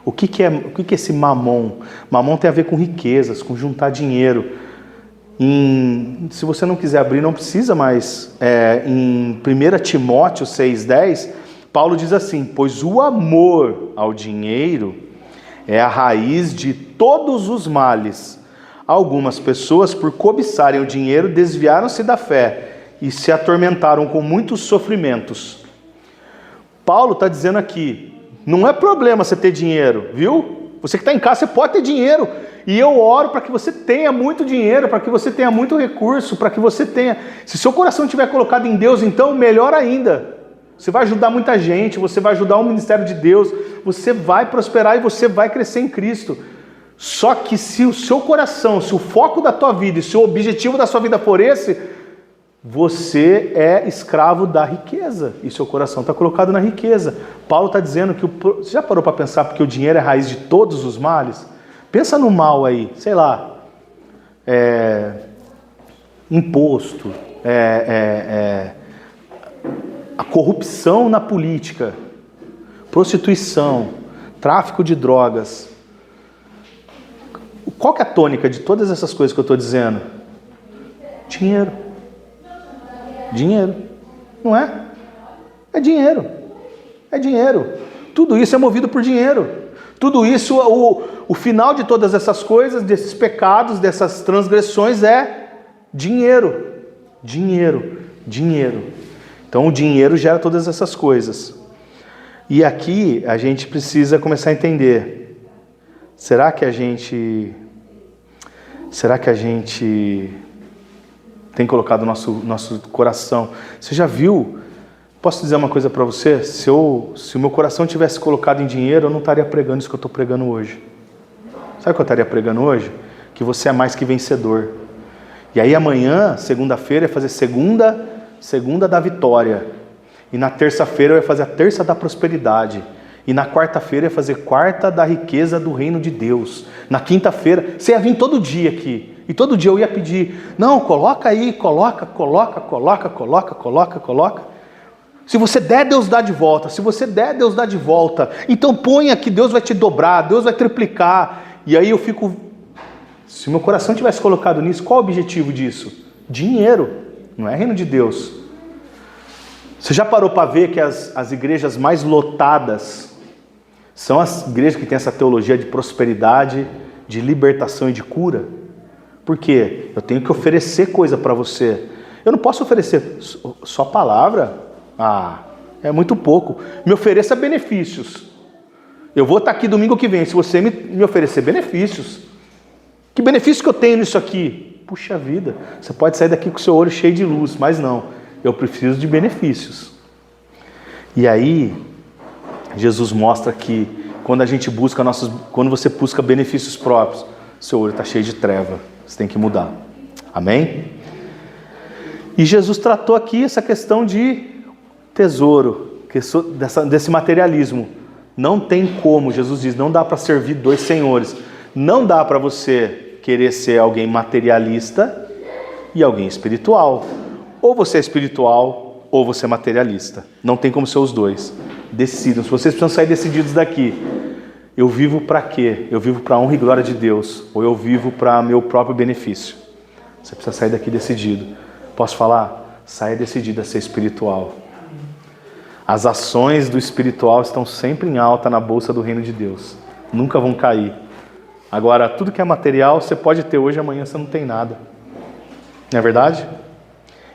O que é esse mamon? Mamon tem a ver com riquezas, com juntar dinheiro. Se você não quiser abrir, não precisa, mas em 1 Timóteo 6,10, Paulo diz assim: pois o amor ao dinheiro é a raiz de todos os males. Algumas pessoas, por cobiçarem o dinheiro, desviaram-se da fé e se atormentaram com muitos sofrimentos. Paulo está dizendo aqui, não é problema você ter dinheiro, viu? Você que está em casa, você pode ter dinheiro. E eu oro para que você tenha muito dinheiro, para que você tenha muito recurso, para que você tenha... Se seu coração estiver colocado em Deus, então melhor ainda. Você vai ajudar muita gente, você vai ajudar o ministério de Deus, você vai prosperar e você vai crescer em Cristo. Só que se o seu coração, se o foco da tua vida e se o objetivo da sua vida for esse, você é escravo da riqueza e seu coração está colocado na riqueza. Paulo está dizendo que... Você já parou para pensar porque o dinheiro é a raiz de todos os males? Pensa no mal aí, sei lá, imposto, a corrupção na política, prostituição, tráfico de drogas. Qual que é a tônica de todas essas coisas que eu estou dizendo? Dinheiro. Dinheiro. Não é? É dinheiro. É dinheiro. Tudo isso é movido por dinheiro. Tudo isso, o final de todas essas coisas, desses pecados, dessas transgressões é dinheiro. Dinheiro. Dinheiro. Então o dinheiro gera todas essas coisas. E aqui a gente precisa começar a entender. Será que a gente tem colocado nosso coração? Você já viu? Posso dizer uma coisa para você? Se o meu coração tivesse colocado em dinheiro, eu não estaria pregando isso que eu estou pregando hoje. Sabe o que eu estaria pregando hoje? Que você é mais que vencedor. E aí amanhã, segunda-feira, é fazer segunda da vitória. E na terça-feira eu ia fazer a terça da prosperidade. E na quarta-feira eu ia fazer quarta da riqueza do reino de Deus. Na quinta-feira, você ia vir todo dia aqui. E todo dia eu ia pedir, não, coloca aí, coloca. Se você der, Deus dá de volta. Se você der, Deus dá de volta. Então ponha que Deus vai te dobrar, Deus vai triplicar. E aí eu fico... Se meu coração tivesse colocado nisso, qual o objetivo disso? Dinheiro, não é reino de Deus. Você já parou para ver que as igrejas mais lotadas são as igrejas que têm essa teologia de prosperidade, de libertação e de cura? Por quê? Eu tenho que oferecer coisa para você. Eu não posso oferecer só palavra. É muito pouco. Me ofereça benefícios. Eu vou estar aqui domingo que vem, se você me oferecer benefícios. Que benefício que eu tenho nisso aqui? Puxa vida, você pode sair daqui com o seu olho cheio de luz, mas não. Eu preciso de benefícios. E aí, Jesus mostra que quando a gente busca quando você busca benefícios próprios, seu olho está cheio de treva. Você tem que mudar. Amém? E Jesus tratou aqui essa questão de tesouro, desse materialismo. Não tem como, Jesus diz, não dá para servir dois senhores. Não dá para você querer ser alguém materialista e alguém espiritual. Ou você é espiritual, ou você é materialista. Não tem como ser os dois. Decidam. Se vocês precisam sair decididos daqui. Eu vivo para quê? Eu vivo para a honra e glória de Deus. Ou eu vivo para meu próprio benefício. Você precisa sair daqui decidido. Posso falar? Saia decidido a ser espiritual. As ações do espiritual estão sempre em alta na bolsa do reino de Deus. Nunca vão cair. Agora, tudo que é material, você pode ter hoje, amanhã você não tem nada. Não é verdade?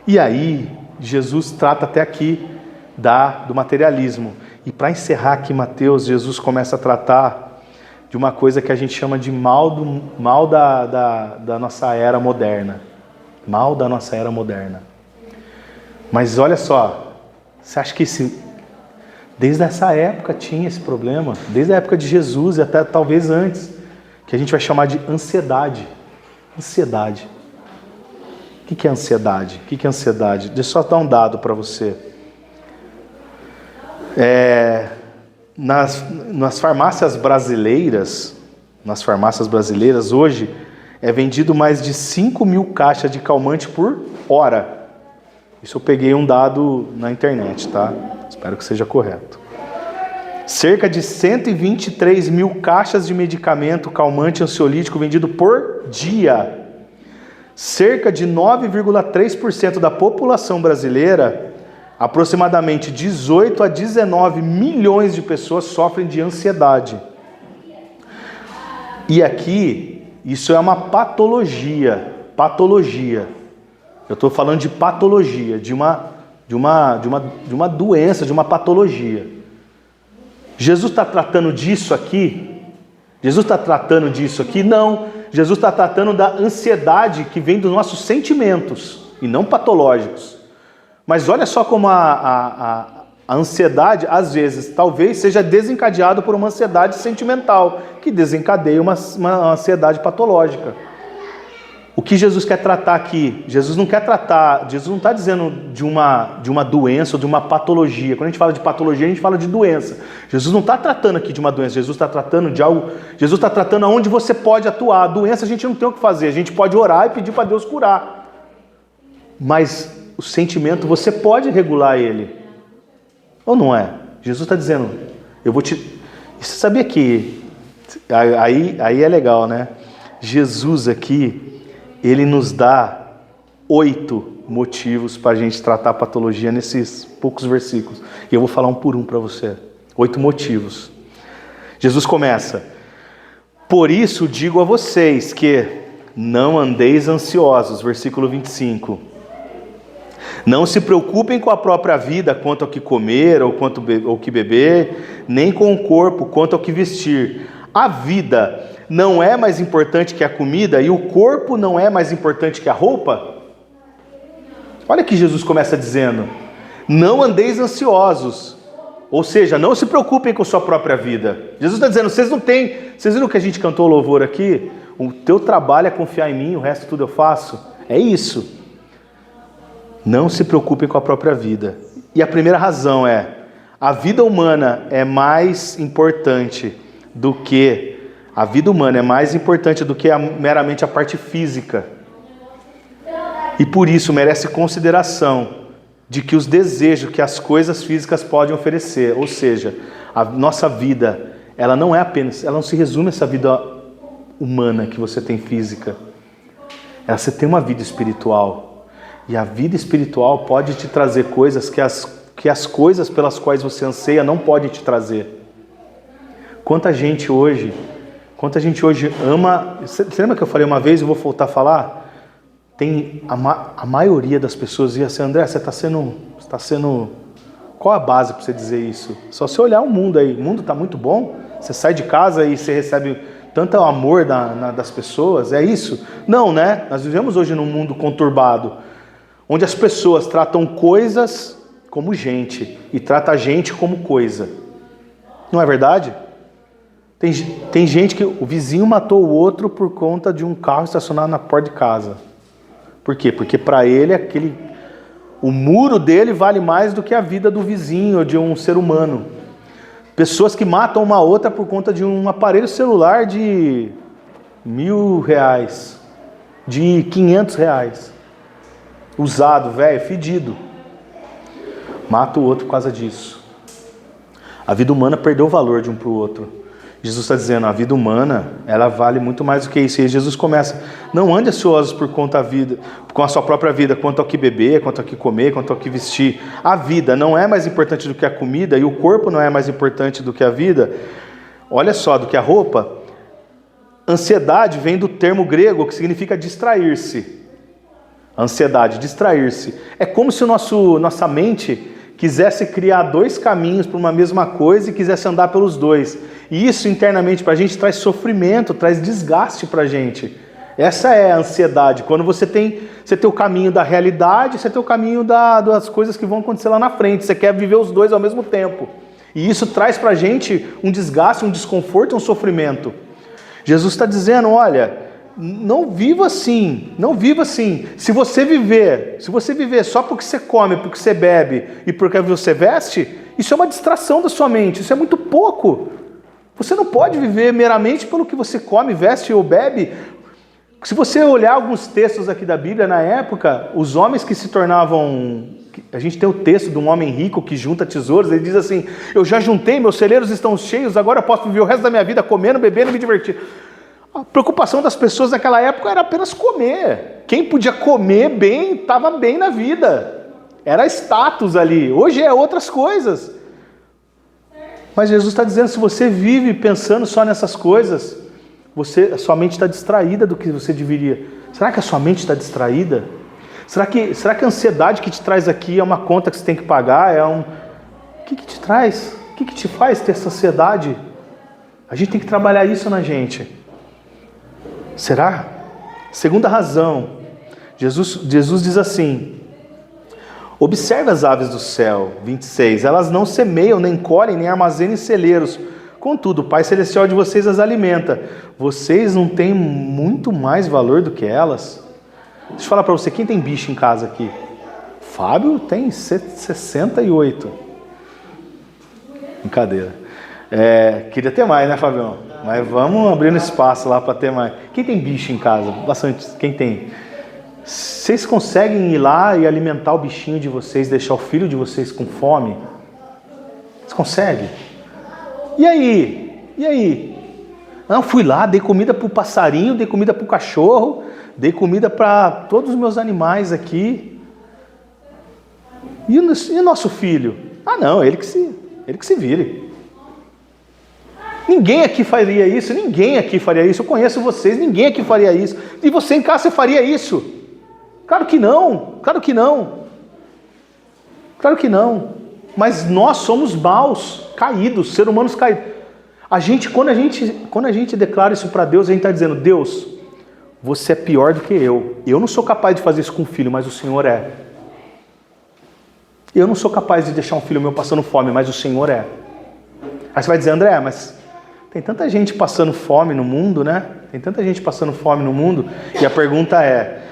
E aí, Jesus trata até aqui do materialismo. E para encerrar aqui Mateus, Jesus começa a tratar de uma coisa que a gente chama de mal da nossa era moderna. Mal da nossa era moderna. Mas olha só, você acha que desde essa época tinha esse problema? Desde a época de Jesus e até talvez antes, que a gente vai chamar de ansiedade. Ansiedade. O que é ansiedade? O que é ansiedade? Deixa eu só dar um dado para você. Nas farmácias brasileiras, hoje, é vendido mais de 5.000 caixas de calmante por hora. Isso eu peguei um dado na internet, tá? Espero que seja correto. Cerca de 123.000 caixas de medicamento calmante ansiolítico vendido por dia. Cerca de 9,3% da população brasileira, aproximadamente 18 a 19 milhões de pessoas sofrem de ansiedade. E aqui, isso é uma patologia. Patologia. Eu estou falando de patologia, de uma doença, de uma patologia. Jesus está tratando disso aqui? Jesus está tratando disso aqui? Não. Jesus está tratando da ansiedade que vem dos nossos sentimentos, e não patológicos. Mas olha só como a ansiedade, às vezes, talvez seja desencadeada por uma ansiedade sentimental, que desencadeia uma ansiedade patológica. O que Jesus quer tratar aqui? Jesus não está dizendo de uma doença ou de uma patologia. Quando a gente fala de patologia, a gente fala de doença. Jesus não está tratando aqui de uma doença, Jesus está tratando de algo, Jesus está tratando aonde você pode atuar. A doença a gente não tem o que fazer, a gente pode orar e pedir para Deus curar. Mas o sentimento, você pode regular ele. Ou não é? Jesus está dizendo, Você sabia que... Aí é legal, né? Jesus aqui... Ele nos dá 8 motivos para a gente tratar a patologia nesses poucos versículos. E eu vou falar um por um para você. 8 motivos. Jesus começa: por isso digo a vocês que não andeis ansiosos, versículo 25. Não se preocupem com a própria vida quanto ao que comer ou quanto ao que beber, nem com o corpo quanto ao que vestir. A vida não é mais importante que a comida e o corpo não é mais importante que a roupa? Olha que Jesus começa dizendo: não andeis ansiosos, ou seja, não se preocupem com sua própria vida. Jesus está dizendo, vocês viram que a gente cantou louvor aqui? O teu trabalho é confiar em mim, o resto tudo eu faço. É isso. Não se preocupem com a própria vida. E a primeira razão é, a vida humana é mais importante do que meramente a parte física. E por isso merece consideração de que os desejos que as coisas físicas podem oferecer, ou seja, a nossa vida, ela não se resume a essa vida humana que você tem física. Você tem uma vida espiritual. E a vida espiritual pode te trazer coisas que as coisas pelas quais você anseia não podem te trazer. Quanta gente hoje ama... Você lembra que eu falei uma vez, eu vou voltar a falar? Tem a maioria das pessoas dizia assim, André, você está sendo... Qual a base para você dizer isso? Só você olhar o mundo aí. O mundo está muito bom. Você sai de casa e você recebe tanto amor das pessoas. É isso? Não, né? Nós vivemos hoje num mundo conturbado, onde as pessoas tratam coisas como gente e tratam a gente como coisa. Não é verdade? Tem gente que o vizinho matou o outro por conta de um carro estacionado na porta de casa. Por quê? Porque para ele o muro dele vale mais do que a vida do vizinho ou de um ser humano. Pessoas que matam uma outra por conta de um aparelho celular de R$1.000, de R$500. Usado, velho, fedido. Mata o outro por causa disso. A vida humana perdeu o valor de um para o outro. Jesus está dizendo, a vida humana, ela vale muito mais do que isso. E Jesus começa, não ande ansiosos por conta da vida, com a sua própria vida, quanto ao que beber, quanto ao que comer, quanto ao que vestir. A vida não é mais importante do que a comida, e o corpo não é mais importante do que a vida. Olha só, do que a roupa. Ansiedade vem do termo grego que significa distrair-se. Ansiedade, distrair-se. É como se nossa mente quisesse criar dois caminhos para uma mesma coisa e quisesse andar pelos dois. E isso internamente para a gente traz sofrimento, traz desgaste para a gente. Essa é a ansiedade, quando você tem o caminho da realidade, você tem o caminho das coisas que vão acontecer lá na frente, você quer viver os dois ao mesmo tempo. E isso traz para a gente um desgaste, um desconforto, um sofrimento. Jesus está dizendo, olha, não viva assim, não viva assim. Se você viver só porque você come, porque você bebe e porque você veste, isso é uma distração da sua mente, isso é muito pouco. Você não pode viver meramente pelo que você come, veste ou bebe. Se você olhar alguns textos aqui da Bíblia, na época, os homens que se tornavam... A gente tem o texto de um homem rico que junta tesouros, ele diz assim, eu já juntei, meus celeiros estão cheios, agora eu posso viver o resto da minha vida comendo, bebendo e me divertir. A preocupação das pessoas naquela época era apenas comer. Quem podia comer bem, estava bem na vida. Era status ali. Hoje é outras coisas. Mas Jesus está dizendo, se você vive pensando só nessas coisas, a sua mente está distraída do que você deveria. Será que a sua mente está distraída? Será que a ansiedade que te traz aqui é uma conta que você tem que pagar? O que te traz? O que te faz ter essa ansiedade? A gente tem que trabalhar isso na gente. Será? Segunda razão, Jesus diz assim, observe as aves do céu, 26, elas não semeiam, nem colhem, nem armazenam em celeiros, contudo, o Pai Celestial de vocês as alimenta. Vocês não têm muito mais valor do que elas? Deixa eu falar para você, quem tem bicho em casa aqui? Fábio tem 68. Brincadeira. Queria ter mais, né, Fabião? Mas vamos abrindo espaço lá para ter mais. Quem tem bicho em casa? Bastante. Quem tem? Vocês conseguem ir lá e alimentar o bichinho de vocês, deixar o filho de vocês com fome? Vocês conseguem? E aí? Não, fui lá, dei comida para o passarinho, dei comida para o cachorro, dei comida para todos os meus animais aqui. E o nosso filho? Ah, não, ele que se vire. Ninguém aqui faria isso, eu conheço vocês, ninguém aqui faria isso. E você em casa, você faria isso? Claro que não. Mas nós somos maus, caídos, seres humanos caídos. Quando a gente declara isso para Deus, a gente está dizendo, Deus, você é pior do que eu. Eu não sou capaz de fazer isso com um filho, mas o Senhor é. Eu não sou capaz de deixar um filho meu passando fome, mas o Senhor é. Aí você vai dizer, André, mas tem tanta gente passando fome no mundo, né? Tem tanta gente passando fome no mundo. E a pergunta é,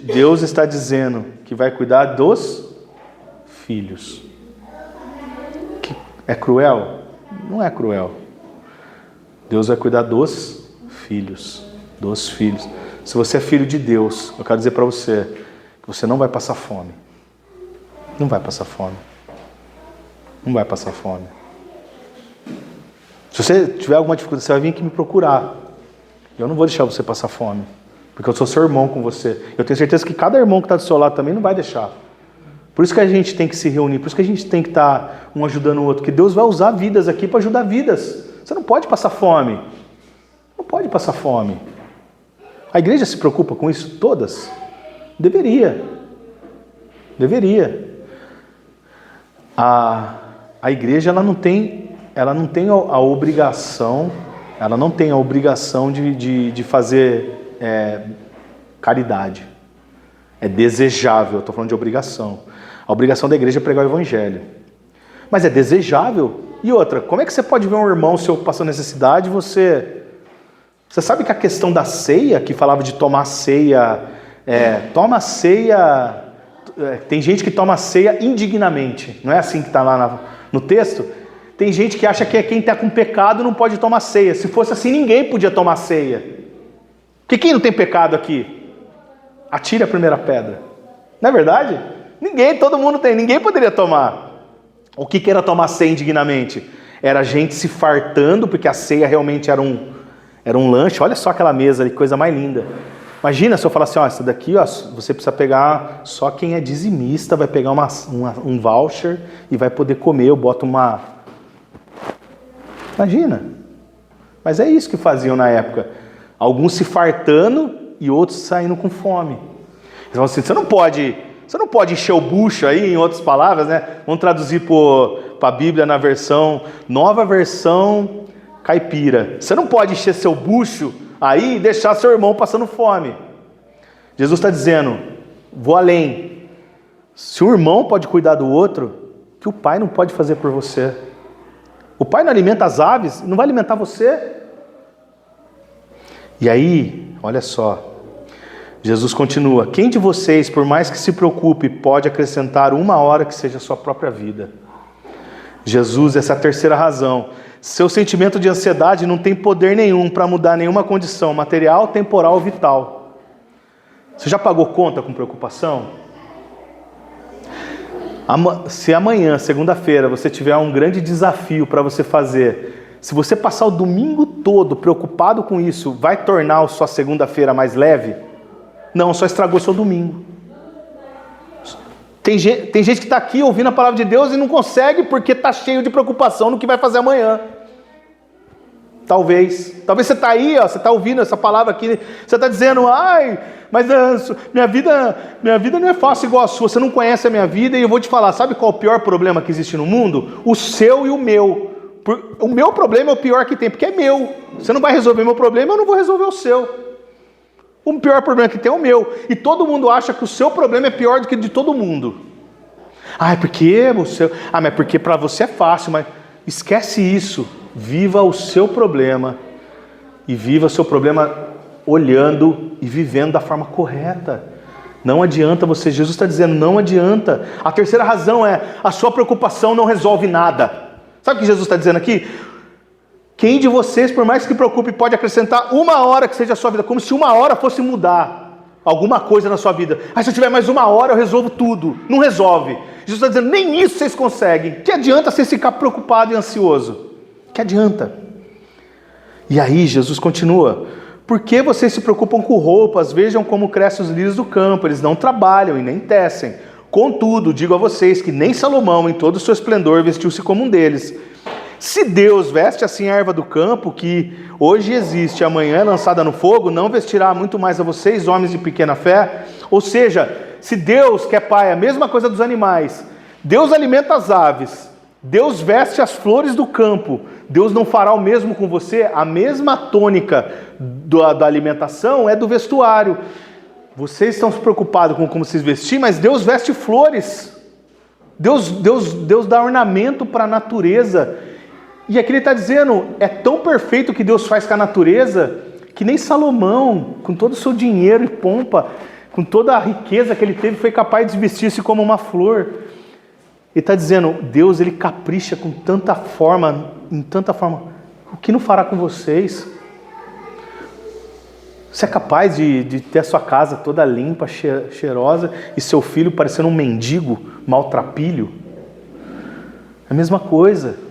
Deus está dizendo que vai cuidar dos filhos. É cruel? Não é cruel. Deus vai cuidar dos filhos. Dos filhos. Se você é filho de Deus, eu quero dizer para você que você não vai passar fome. Não vai passar fome. Não vai passar fome. Se você tiver alguma dificuldade, você vai vir aqui me procurar. Eu não vou deixar você passar fome. Porque eu sou seu irmão com você. Eu tenho certeza que cada irmão que está do seu lado também não vai deixar. Por isso que a gente tem que se reunir. Por isso que a gente tem que estar um ajudando o outro. Que Deus vai usar vidas aqui para ajudar vidas. Você não pode passar fome. Não pode passar fome. A igreja se preocupa com isso? Todas? Deveria. A igreja ela não tem a obrigação de fazer caridade. É desejável, eu estou falando de obrigação. A obrigação da igreja é pregar o evangelho. Mas é desejável. E outra, como é que você pode ver um irmão seu passando necessidade e você sabe que a questão da ceia, que falava de tomar ceia, toma ceia, tem gente que toma ceia indignamente, não é assim que está lá no texto? Tem gente que acha que quem está com pecado não pode tomar ceia. Se fosse assim, ninguém podia tomar ceia. Porque quem não tem pecado aqui? Atire a primeira pedra. Não é verdade? Todo mundo tem, ninguém poderia tomar. O que era tomar ceia indignamente? Era gente se fartando, porque a ceia realmente era um lanche. Olha só aquela mesa ali, que coisa mais linda. Imagina se eu falar assim, essa daqui, você precisa pegar, só quem é dizimista vai pegar um voucher e vai poder comer, eu boto uma... Imagina. Mas é isso que faziam na época. Alguns se fartando e outros saindo com fome. Então assim, você não pode Você não pode encher o bucho aí, em outras palavras, né? Vamos traduzir para a Bíblia na versão, nova versão caipira. Você não pode encher seu bucho aí e deixar seu irmão passando fome. Jesus está dizendo, vou além. Se o irmão pode cuidar do outro, que o pai não pode fazer por você. O pai não alimenta as aves, não vai alimentar você. E aí, olha só, Jesus continua, quem de vocês, por mais que se preocupe, pode acrescentar 1 hora que seja a sua própria vida? Jesus, essa é a terceira razão. Seu sentimento de ansiedade não tem poder nenhum para mudar nenhuma condição material, temporal ou vital. Você já pagou conta com preocupação? Se amanhã, segunda-feira, você tiver um grande desafio para você fazer, se você passar o domingo todo preocupado com isso, vai tornar a sua segunda-feira mais leve? Não, só estragou seu domingo. Tem gente que está aqui ouvindo a palavra de Deus e não consegue porque está cheio de preocupação no que vai fazer amanhã. Talvez você está aí, ó, você está ouvindo essa palavra aqui, você está dizendo, ai, mas minha vida não é fácil igual a sua, você não conhece a minha vida, e eu vou te falar, sabe qual é o pior problema que existe no mundo? O seu e o meu. O meu problema é o pior que tem, porque é meu. Você não vai resolver meu problema, eu não vou resolver o seu. O pior problema que tem é o meu. E todo mundo acha que o seu problema é pior do que o de todo mundo. Porque o seu... mas porque para você é fácil, mas esquece isso. Viva o seu problema. E viva o seu problema olhando e vivendo da forma correta. Não adianta você... Jesus está dizendo, não adianta. A terceira razão é, a sua preocupação não resolve nada. Sabe o que Jesus está dizendo aqui? Quem de vocês, por mais que preocupe, pode acrescentar 1 hora que seja a sua vida, como se 1 hora fosse mudar alguma coisa na sua vida. Se eu tiver mais 1 hora, eu resolvo tudo. Não resolve. Jesus está dizendo, nem isso vocês conseguem. Que adianta vocês ficar preocupado e ansioso? Que adianta? E aí Jesus continua, por que vocês se preocupam com roupas? Vejam como crescem os lírios do campo, eles não trabalham e nem tecem. Contudo, digo a vocês que nem Salomão, em todo o seu esplendor, vestiu-se como um deles. Se Deus veste assim a erva do campo, que hoje existe e amanhã é lançada no fogo, não vestirá muito mais a vocês, homens de pequena fé? Ou seja, se Deus, que é Pai, a mesma coisa dos animais, Deus alimenta as aves, Deus veste as flores do campo, Deus não fará o mesmo com você? A mesma tônica da alimentação é do vestuário. Vocês estão se preocupados com como se vestir, mas Deus veste flores. Deus dá ornamento para a natureza. E aqui ele está dizendo, é tão perfeito o que Deus faz com a natureza, que nem Salomão, com todo o seu dinheiro e pompa, com toda a riqueza que ele teve, foi capaz de vestir-se como uma flor. Ele está dizendo, Deus, ele capricha com tanta forma, em tanta forma. O que não fará com vocês? Você é capaz de ter a sua casa toda limpa, cheirosa, e seu filho parecendo um mendigo, maltrapilho? É a mesma coisa.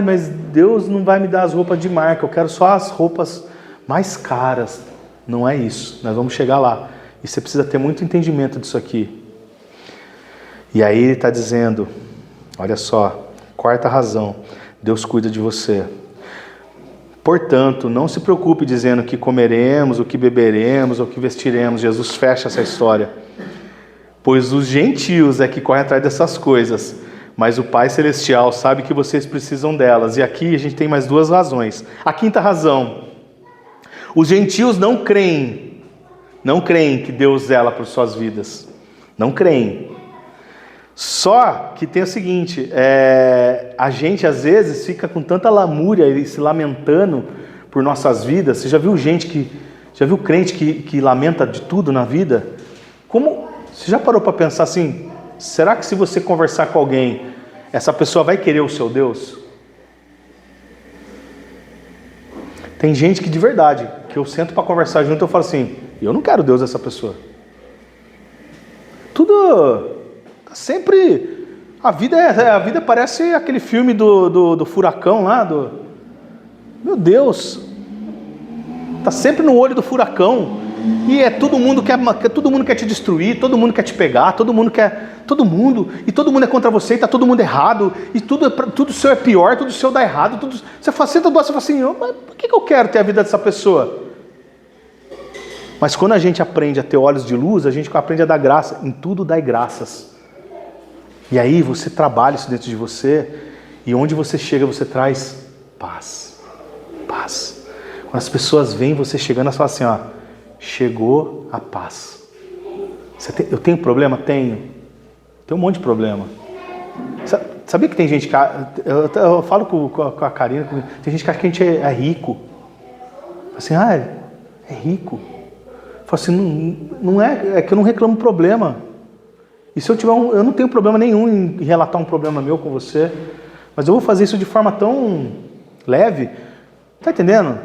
Mas Deus não vai me dar as roupas de marca, eu quero só as roupas mais caras. Não é isso, nós vamos chegar lá. E você precisa ter muito entendimento disso aqui. E aí ele está dizendo, olha só, quarta razão, Deus cuida de você. Portanto, não se preocupe dizendo o que comeremos, o que beberemos, o que vestiremos. Jesus fecha essa história. Pois os gentios é que correm atrás dessas coisas, mas o Pai Celestial sabe que vocês precisam delas. E aqui a gente tem mais 2 razões. A quinta razão, os gentios não creem que Deus zela por suas vidas. Não creem. Só que tem o seguinte, a gente às vezes fica com tanta lamúria e se lamentando por nossas vidas. Você já viu crente que lamenta de tudo na vida? Você já parou para pensar assim, será que se você conversar com alguém, essa pessoa vai querer o seu Deus? Tem gente que de verdade, que eu sento para conversar junto, eu falo assim, eu não quero Deus dessa pessoa. Sempre, a vida parece aquele filme do furacão lá, meu Deus, tá sempre no olho do furacão, e todo mundo quer te destruir, todo mundo quer te pegar, todo mundo é contra você, e tá todo mundo errado, e tudo seu é pior, tudo seu dá errado, você fala assim, mas por que eu quero ter a vida dessa pessoa? Mas quando a gente aprende a ter olhos de luz, a gente aprende a dar graça. Em tudo dai graças. E aí você trabalha isso dentro de você, e onde você chega, você traz paz. Paz. Quando as pessoas veem você chegando, elas falam assim, ó, chegou a paz. Eu tenho problema? Tenho. Tem um monte de problema. Sabia que tem gente que... Eu falo com a Karina, tem gente que acha que a gente é rico. Assim, é rico. Eu falo assim, não é que eu não reclamo problema. E se eu tiver eu não tenho problema nenhum em relatar um problema meu com você, mas eu vou fazer isso de forma tão leve. Tá entendendo?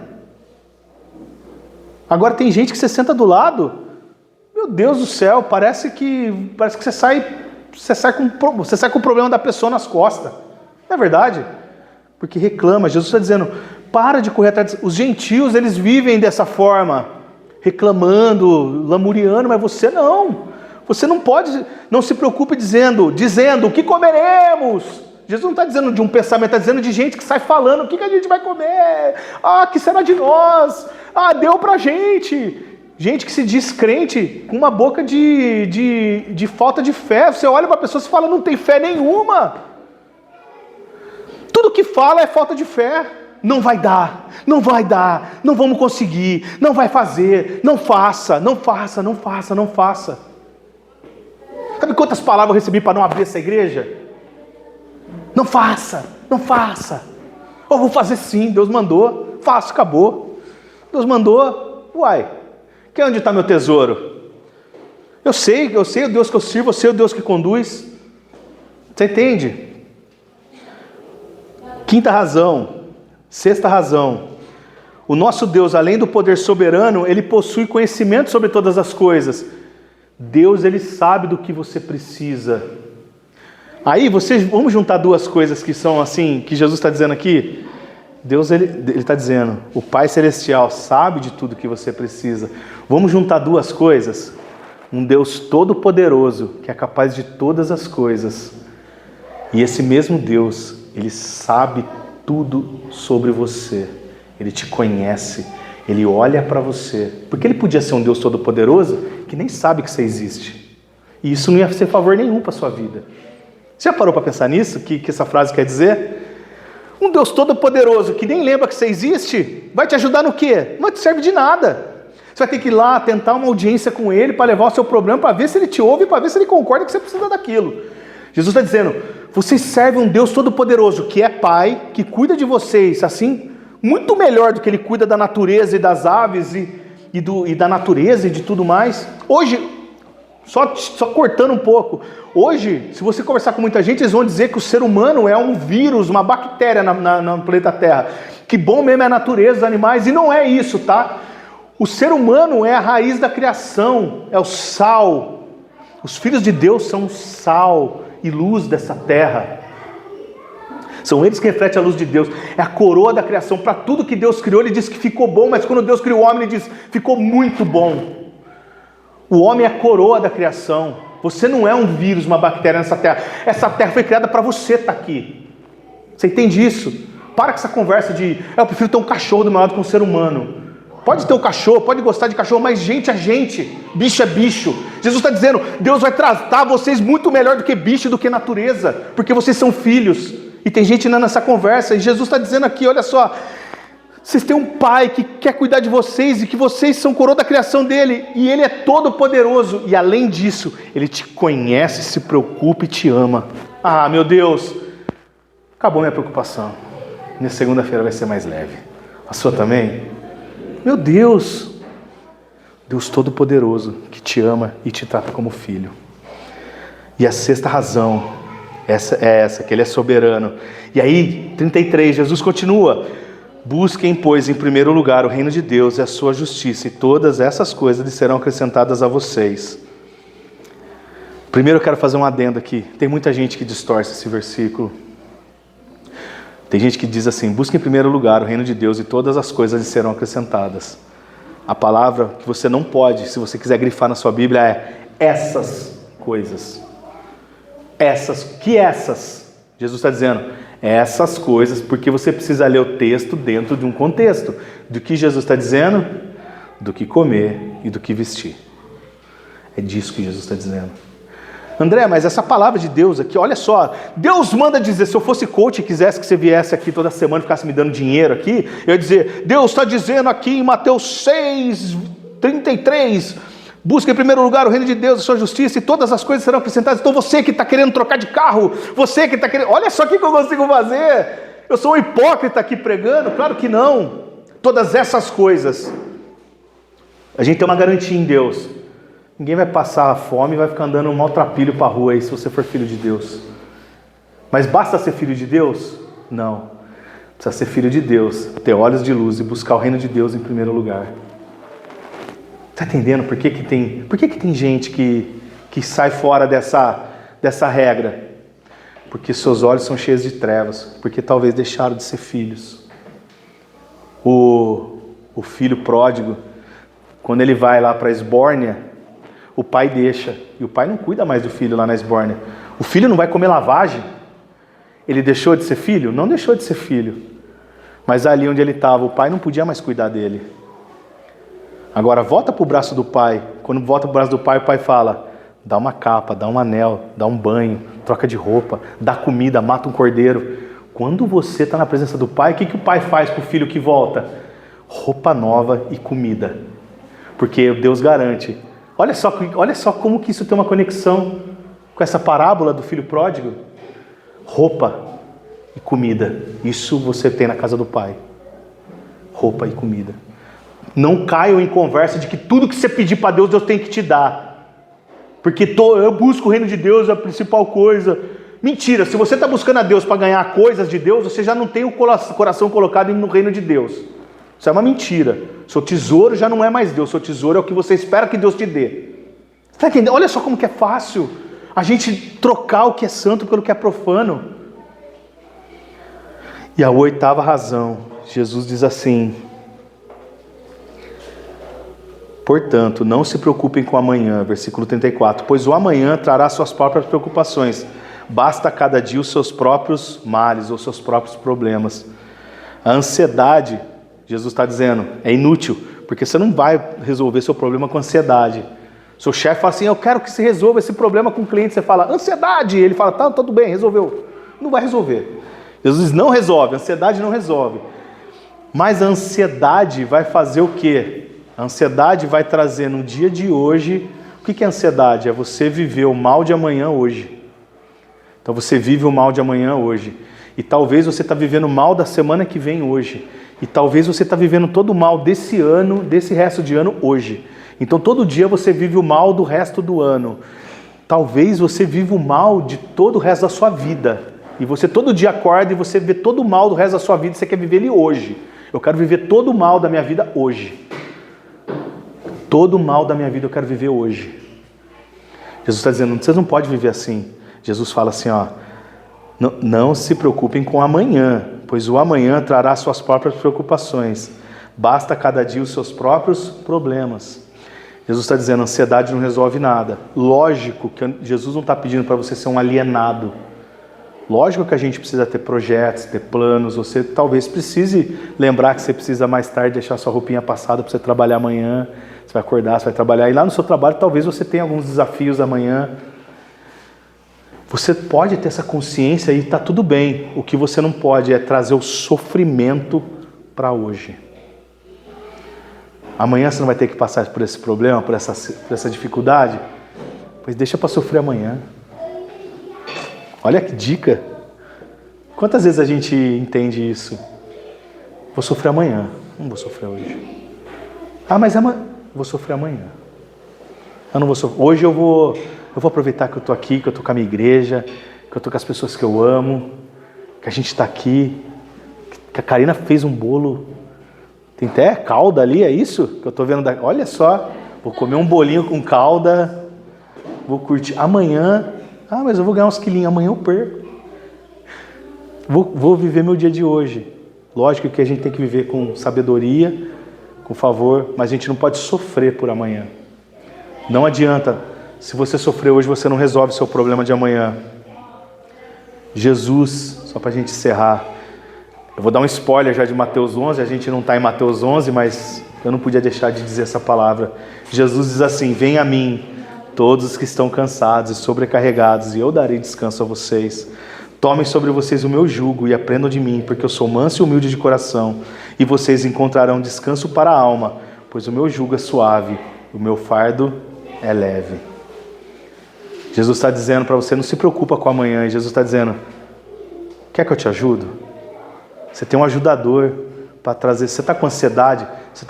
Agora tem gente que você senta do lado, meu Deus do céu, parece que você sai com o problema da pessoa nas costas. Não é verdade? Porque reclama. Jesus está dizendo, para de correr atrás. Os gentios, eles vivem dessa forma, reclamando, lamuriando, mas você não. Você não pode, não se preocupe dizendo, o que comeremos? Jesus não está dizendo de um pensamento, está dizendo de gente que sai falando, o que a gente vai comer? Que será de nós? Deu pra gente. Gente que se diz crente, com uma boca de falta de fé. Você olha para a pessoa e fala, não tem fé nenhuma. Tudo que fala é falta de fé. Não vai dar, não vamos conseguir, não vai fazer, não faça. Sabe quantas palavras eu recebi para não abrir essa igreja? Não faça. Eu vou fazer sim, Deus mandou, faço, acabou. Deus mandou, que é onde está meu tesouro? Eu sei o Deus que eu sirvo, eu sei o Deus que conduz. Você entende? Sexta razão. O nosso Deus, além do poder soberano, ele possui conhecimento sobre todas as coisas. Deus, ele sabe do que você precisa. Aí, vamos juntar duas coisas que são assim, que Jesus está dizendo aqui. Deus, ele está dizendo, o Pai Celestial sabe de tudo que você precisa. Vamos juntar duas coisas. Um Deus todo-poderoso, que é capaz de todas as coisas. E esse mesmo Deus, ele sabe tudo sobre você. Ele te conhece. Ele olha para você. Porque ele podia ser um Deus todo-poderoso que nem sabe que você existe. E isso não ia ser favor nenhum para a sua vida. Você já parou para pensar nisso? Que essa frase quer dizer? Um Deus todo-poderoso que nem lembra que você existe, vai te ajudar no quê? Não te serve de nada. Você vai ter que ir lá tentar uma audiência com ele para levar o seu problema, para ver se ele te ouve, para ver se ele concorda que você precisa daquilo. Jesus está dizendo, vocês servem um Deus todo-poderoso, que é Pai, que cuida de vocês, assim, muito melhor do que ele cuida da natureza e das aves e da natureza e de tudo mais. Hoje, só cortando um pouco, hoje, se você conversar com muita gente, eles vão dizer que o ser humano é um vírus, uma bactéria no planeta Terra. Que bom mesmo é a natureza, os animais, e não é isso, tá? O ser humano é a raiz da criação, é o sal. Os filhos de Deus são o sal e luz dessa terra. São eles que refletem a luz de Deus. É a coroa da criação. Para tudo que Deus criou, ele diz que ficou bom, mas quando Deus criou o homem, ele diz, ficou muito bom. O homem é a coroa da criação. Você não é um vírus, uma bactéria nessa terra. Essa terra foi criada para você estar aqui. Você entende isso? Para com essa conversa de, eu prefiro ter um cachorro do meu lado que um ser humano. Pode ter um cachorro, pode gostar de cachorro, mas gente é gente, bicho é bicho. Jesus está dizendo, Deus vai tratar vocês muito melhor do que bicho, do que natureza, porque vocês são filhos. E tem gente ainda nessa conversa, e Jesus está dizendo aqui, olha só, vocês têm um pai que quer cuidar de vocês, e que vocês são coroa da criação dele, e ele é todo poderoso, e além disso, ele te conhece, se preocupa e te ama. Ah, meu Deus, acabou minha preocupação. Minha segunda-feira vai ser mais leve. A sua também? Meu Deus, Deus Todo-Poderoso, que te ama e te trata como filho. E a sexta razão, essa, que ele é soberano. E aí, 33, Jesus continua, busquem, pois, em primeiro lugar o reino de Deus e a sua justiça, e todas essas coisas lhes serão acrescentadas a vocês. Primeiro eu quero fazer um adendo aqui, tem muita gente que distorce esse versículo. Tem gente que diz assim, busque em primeiro lugar o reino de Deus e todas as coisas lhe serão acrescentadas. A palavra que você não pode, se você quiser grifar na sua Bíblia, é essas coisas. Essas? Jesus está dizendo, essas coisas, porque você precisa ler o texto dentro de um contexto. Do que Jesus está dizendo? do que comer e do que vestir. É disso que Jesus está dizendo. André, mas essa palavra de Deus aqui, olha só, Deus manda dizer, se eu fosse coach e quisesse que você viesse aqui toda semana e ficasse me dando dinheiro aqui, eu ia dizer, Deus está dizendo aqui em Mateus 6:33, busca em primeiro lugar o reino de Deus e sua justiça e todas as coisas serão acrescentadas. Então você que está querendo trocar de carro, você que está querendo, olha só o que eu consigo fazer, eu sou um hipócrita aqui pregando? Claro que não. Todas essas coisas, a gente tem uma garantia em Deus. Ninguém vai passar fome e vai ficar andando um maltrapilho para a rua aí se você for filho de Deus. Mas basta ser filho de Deus? Não. Precisa ser filho de Deus, ter olhos de luz e buscar o reino de Deus em primeiro lugar. Está entendendo por que tem gente que sai fora dessa regra? Porque seus olhos são cheios de trevas, porque talvez deixaram de ser filhos. O filho pródigo, quando ele vai lá para a esbórnia, o pai deixa, e o pai não cuida mais do filho lá na esbórnia. O filho não vai comer lavagem? Ele deixou de ser filho? Não deixou de ser filho. Mas ali onde ele estava, o pai não podia mais cuidar dele. Agora volta para o braço do pai. Quando volta para o braço do pai, o pai fala, dá uma capa, dá um anel, dá um banho, troca de roupa, dá comida, mata um cordeiro. Quando você está na presença do pai, o que o pai faz para o filho que volta? Roupa nova e comida. Porque Deus garante. Olha só como que isso tem uma conexão com essa parábola do filho pródigo. Roupa e comida. Isso você tem na casa do pai. Roupa e comida. Não caiam em conversa de que tudo que você pedir para Deus, Deus tem que te dar. Porque eu busco o reino de Deus, é a principal coisa. Mentira, se você está buscando a Deus para ganhar coisas de Deus, você já não tem o coração colocado no reino de Deus. Isso é uma mentira. Seu tesouro já não é mais Deus, seu tesouro é o que você espera que Deus te dê. Está entendendo? Olha só como que é fácil a gente trocar o que é santo pelo que é profano. E a 8ª razão, Jesus diz assim, portanto, não se preocupem com o amanhã, versículo 34, pois o amanhã trará suas próprias preocupações, basta a cada dia os seus próprios males ou seus próprios problemas. A ansiedade, Jesus está dizendo, é inútil, porque você não vai resolver seu problema com ansiedade. Seu chefe fala assim, eu quero que você resolva esse problema com o cliente, você fala, ansiedade, ele fala, tá, tudo bem, resolveu. Não vai resolver. Jesus não resolve, a ansiedade não resolve. Mas a ansiedade vai fazer o quê? A ansiedade vai trazer no dia de hoje, o que é ansiedade? É você viver o mal de amanhã hoje. Então você vive o mal de amanhã hoje. E talvez você está vivendo o mal da semana que vem hoje. E talvez você está vivendo todo o mal desse ano, desse resto de ano hoje. Então todo dia você vive o mal do resto do ano. Talvez você viva o mal de todo o resto da sua vida. E você todo dia acorda e você vê todo o mal do resto da sua vida e você quer viver ele hoje. Eu quero viver todo o mal da minha vida hoje. Todo o mal da minha vida eu quero viver hoje. Jesus está dizendo, vocês não podem viver assim. Jesus fala assim, ó, não se preocupem com o amanhã, pois o amanhã trará suas próprias preocupações. Basta cada dia os seus próprios problemas. Jesus está dizendo, a ansiedade não resolve nada. Lógico que Jesus não está pedindo para você ser um alienado. Lógico que a gente precisa ter projetos, ter planos. Você talvez precise lembrar que você precisa mais tarde deixar sua roupinha passada para você trabalhar amanhã. Você vai acordar, você vai trabalhar. E lá no seu trabalho talvez você tenha alguns desafios amanhã. Você pode ter essa consciência e está tudo bem. O que você não pode é trazer o sofrimento para hoje. Amanhã você não vai ter que passar por esse problema, por essa dificuldade? Pois deixa para sofrer amanhã. Olha que dica. Quantas vezes a gente entende isso? Vou sofrer amanhã. Não vou sofrer hoje. Ah, mas vou sofrer amanhã. Eu não vou sofrer. Hoje eu vou aproveitar que eu estou aqui, que eu estou com a minha igreja, que eu estou com as pessoas que eu amo, que a gente está aqui, que a Karina fez um bolo. Tem até calda ali, é isso? Que eu estou vendo. Olha só, vou comer um bolinho com calda, vou curtir. Amanhã, mas eu vou ganhar uns quilinhos, amanhã eu perco. Vou viver meu dia de hoje. Lógico que a gente tem que viver com sabedoria, com favor, mas a gente não pode sofrer por amanhã. Não adianta, se você sofrer hoje, você não resolve seu problema de amanhã. Jesus, só para a gente encerrar, eu vou dar um spoiler já de Mateus 11, a gente não está em Mateus 11, mas eu não podia deixar de dizer essa palavra. Jesus diz assim: venha a mim, todos os que estão cansados e sobrecarregados, e eu darei descanso a vocês. Tomem sobre vocês o meu jugo e aprendam de mim, porque eu sou manso e humilde de coração, e vocês encontrarão descanso para a alma, pois o meu jugo é suave, o meu fardo é leve. Jesus está dizendo para você, não se preocupa com amanhã. Jesus está dizendo, quer que eu te ajudo? Você tem um ajudador para trazer. Você está com ansiedade? Você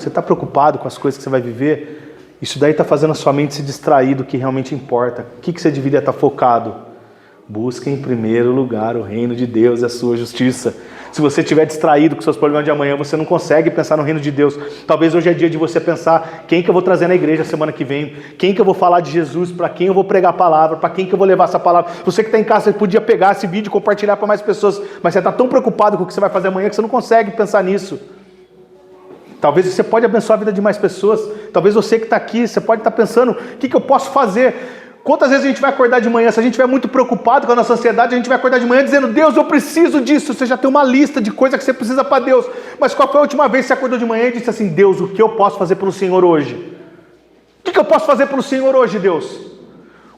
está preocupado com as coisas que você vai viver? Isso daí está fazendo a sua mente se distrair do que realmente importa. O que você deveria estar focado? Busque em primeiro lugar o reino de Deus e a sua justiça. Se você estiver distraído com seus problemas de amanhã, você não consegue pensar no reino de Deus. Talvez hoje é dia de você pensar quem que eu vou trazer na igreja semana que vem, quem que eu vou falar de Jesus, para quem eu vou pregar a palavra, para quem que eu vou levar essa palavra. Você que está em casa, você podia pegar esse vídeo e compartilhar para mais pessoas, mas você está tão preocupado com o que você vai fazer amanhã que você não consegue pensar nisso. Talvez você pode abençoar a vida de mais pessoas. Talvez você que está aqui, você pode estar pensando, o que eu posso fazer? Quantas vezes a gente vai acordar de manhã? Se a gente estiver muito preocupado com a nossa ansiedade, a gente vai acordar de manhã dizendo, Deus, eu preciso disso. Você já tem uma lista de coisas que você precisa para Deus. Mas qual foi a última vez que você acordou de manhã e disse assim, Deus, o que eu posso fazer pelo Senhor hoje? O que eu posso fazer pelo Senhor hoje, Deus?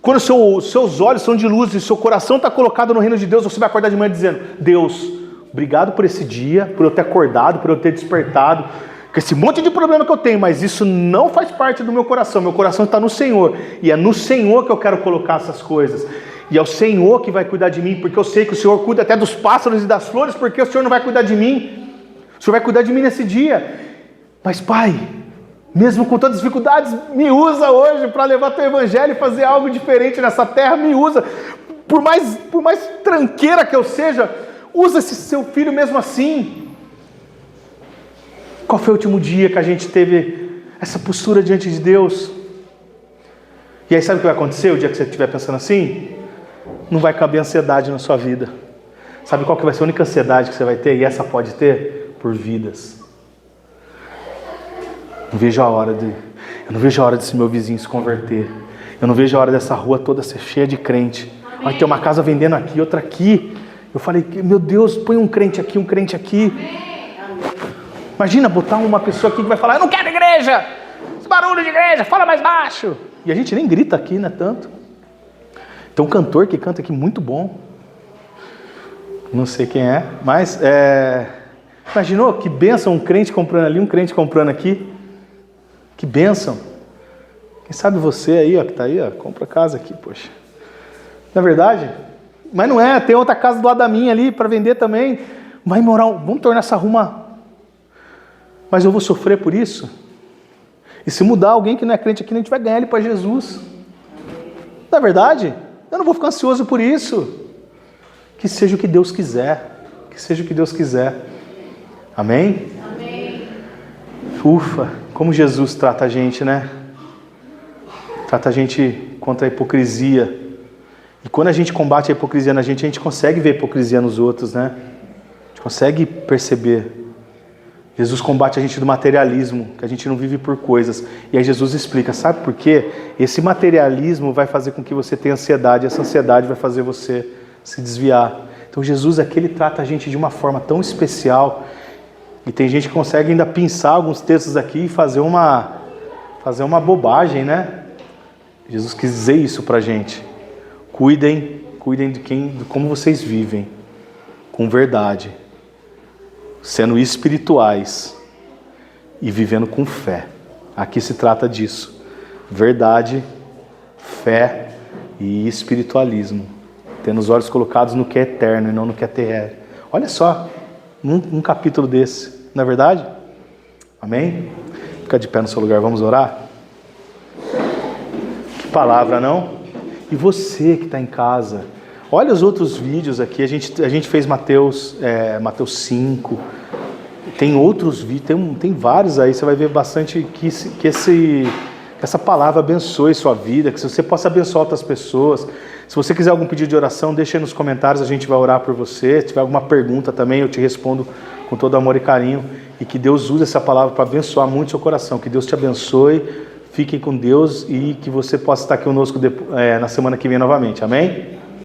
Quando os seus olhos são de luz e o seu coração está colocado no reino de Deus, você vai acordar de manhã dizendo, Deus, obrigado por esse dia, por eu ter acordado, por eu ter despertado, com esse monte de problema que eu tenho, mas isso não faz parte do meu coração está no Senhor, e é no Senhor que eu quero colocar essas coisas, e é o Senhor que vai cuidar de mim, porque eu sei que o Senhor cuida até dos pássaros e das flores, porque o Senhor não vai cuidar de mim, o Senhor vai cuidar de mim nesse dia, mas Pai, mesmo com todas as dificuldades, me usa hoje para levar teu evangelho e fazer algo diferente nessa terra, me usa, por mais tranqueira que eu seja, usa esse seu filho mesmo assim. Qual foi o último dia que a gente teve essa postura diante de Deus? E aí sabe o que vai acontecer o dia que você estiver pensando assim? Não vai caber ansiedade na sua vida. Sabe qual que vai ser a única ansiedade que você vai ter? E essa pode ter? Por vidas. Eu não vejo a hora desse meu vizinho se converter. Eu não vejo a hora dessa rua toda ser cheia de crente. Vai ter uma casa vendendo aqui, outra aqui. Eu falei, meu Deus, põe um crente aqui, um crente aqui. Imagina botar uma pessoa aqui que vai falar, eu não quero igreja, esse barulho de igreja, fala mais baixo. E a gente nem grita aqui, né, tanto. Tem um cantor que canta aqui muito bom. Não sei quem é, mas imaginou que bênção um crente comprando ali, um crente comprando aqui. Que bênção. Quem sabe você aí, ó, que está aí, ó, compra casa aqui, poxa. Não é verdade? Mas não é, tem outra casa do lado da minha ali para vender também. Vai morar, vamos tornar essa rua. Mas eu vou sofrer por isso? E se mudar alguém que não é crente aqui, a gente vai ganhar ele para Jesus. Não é verdade? Eu não vou ficar ansioso por isso. Que seja o que Deus quiser. Que seja o que Deus quiser. Amém? Amém. Ufa, como Jesus trata a gente, né? Trata a gente contra a hipocrisia. E quando a gente combate a hipocrisia na gente, a gente consegue ver a hipocrisia nos outros, né? A gente consegue perceber. Jesus combate a gente do materialismo, que a gente não vive por coisas. E aí Jesus explica, sabe por quê? Esse materialismo vai fazer com que você tenha ansiedade, e essa ansiedade vai fazer você se desviar. Então Jesus aqui, ele trata a gente de uma forma tão especial, e tem gente que consegue ainda pensar alguns textos aqui e fazer uma bobagem, né? Jesus quis dizer isso pra gente. Cuidem de como vocês vivem, com verdade, sendo espirituais e vivendo com fé. Aqui se trata disso. Verdade, fé e espiritualismo. Tendo os olhos colocados no que é eterno e não no que é terreno. Olha só, um capítulo desse, não é verdade? Amém? Fica de pé no seu lugar, vamos orar? Que palavra, não? E você que está em casa, olha os outros vídeos aqui, a gente fez Mateus 5, tem outros vídeos, tem vários aí, você vai ver bastante que essa palavra abençoe sua vida, que você possa abençoar outras pessoas. Se você quiser algum pedido de oração, deixa aí nos comentários, a gente vai orar por você. Se tiver alguma pergunta também, eu te respondo com todo amor e carinho. E que Deus use essa palavra para abençoar muito o seu coração. Que Deus te abençoe, fiquem com Deus e que você possa estar aqui conosco na semana que vem novamente. Amém?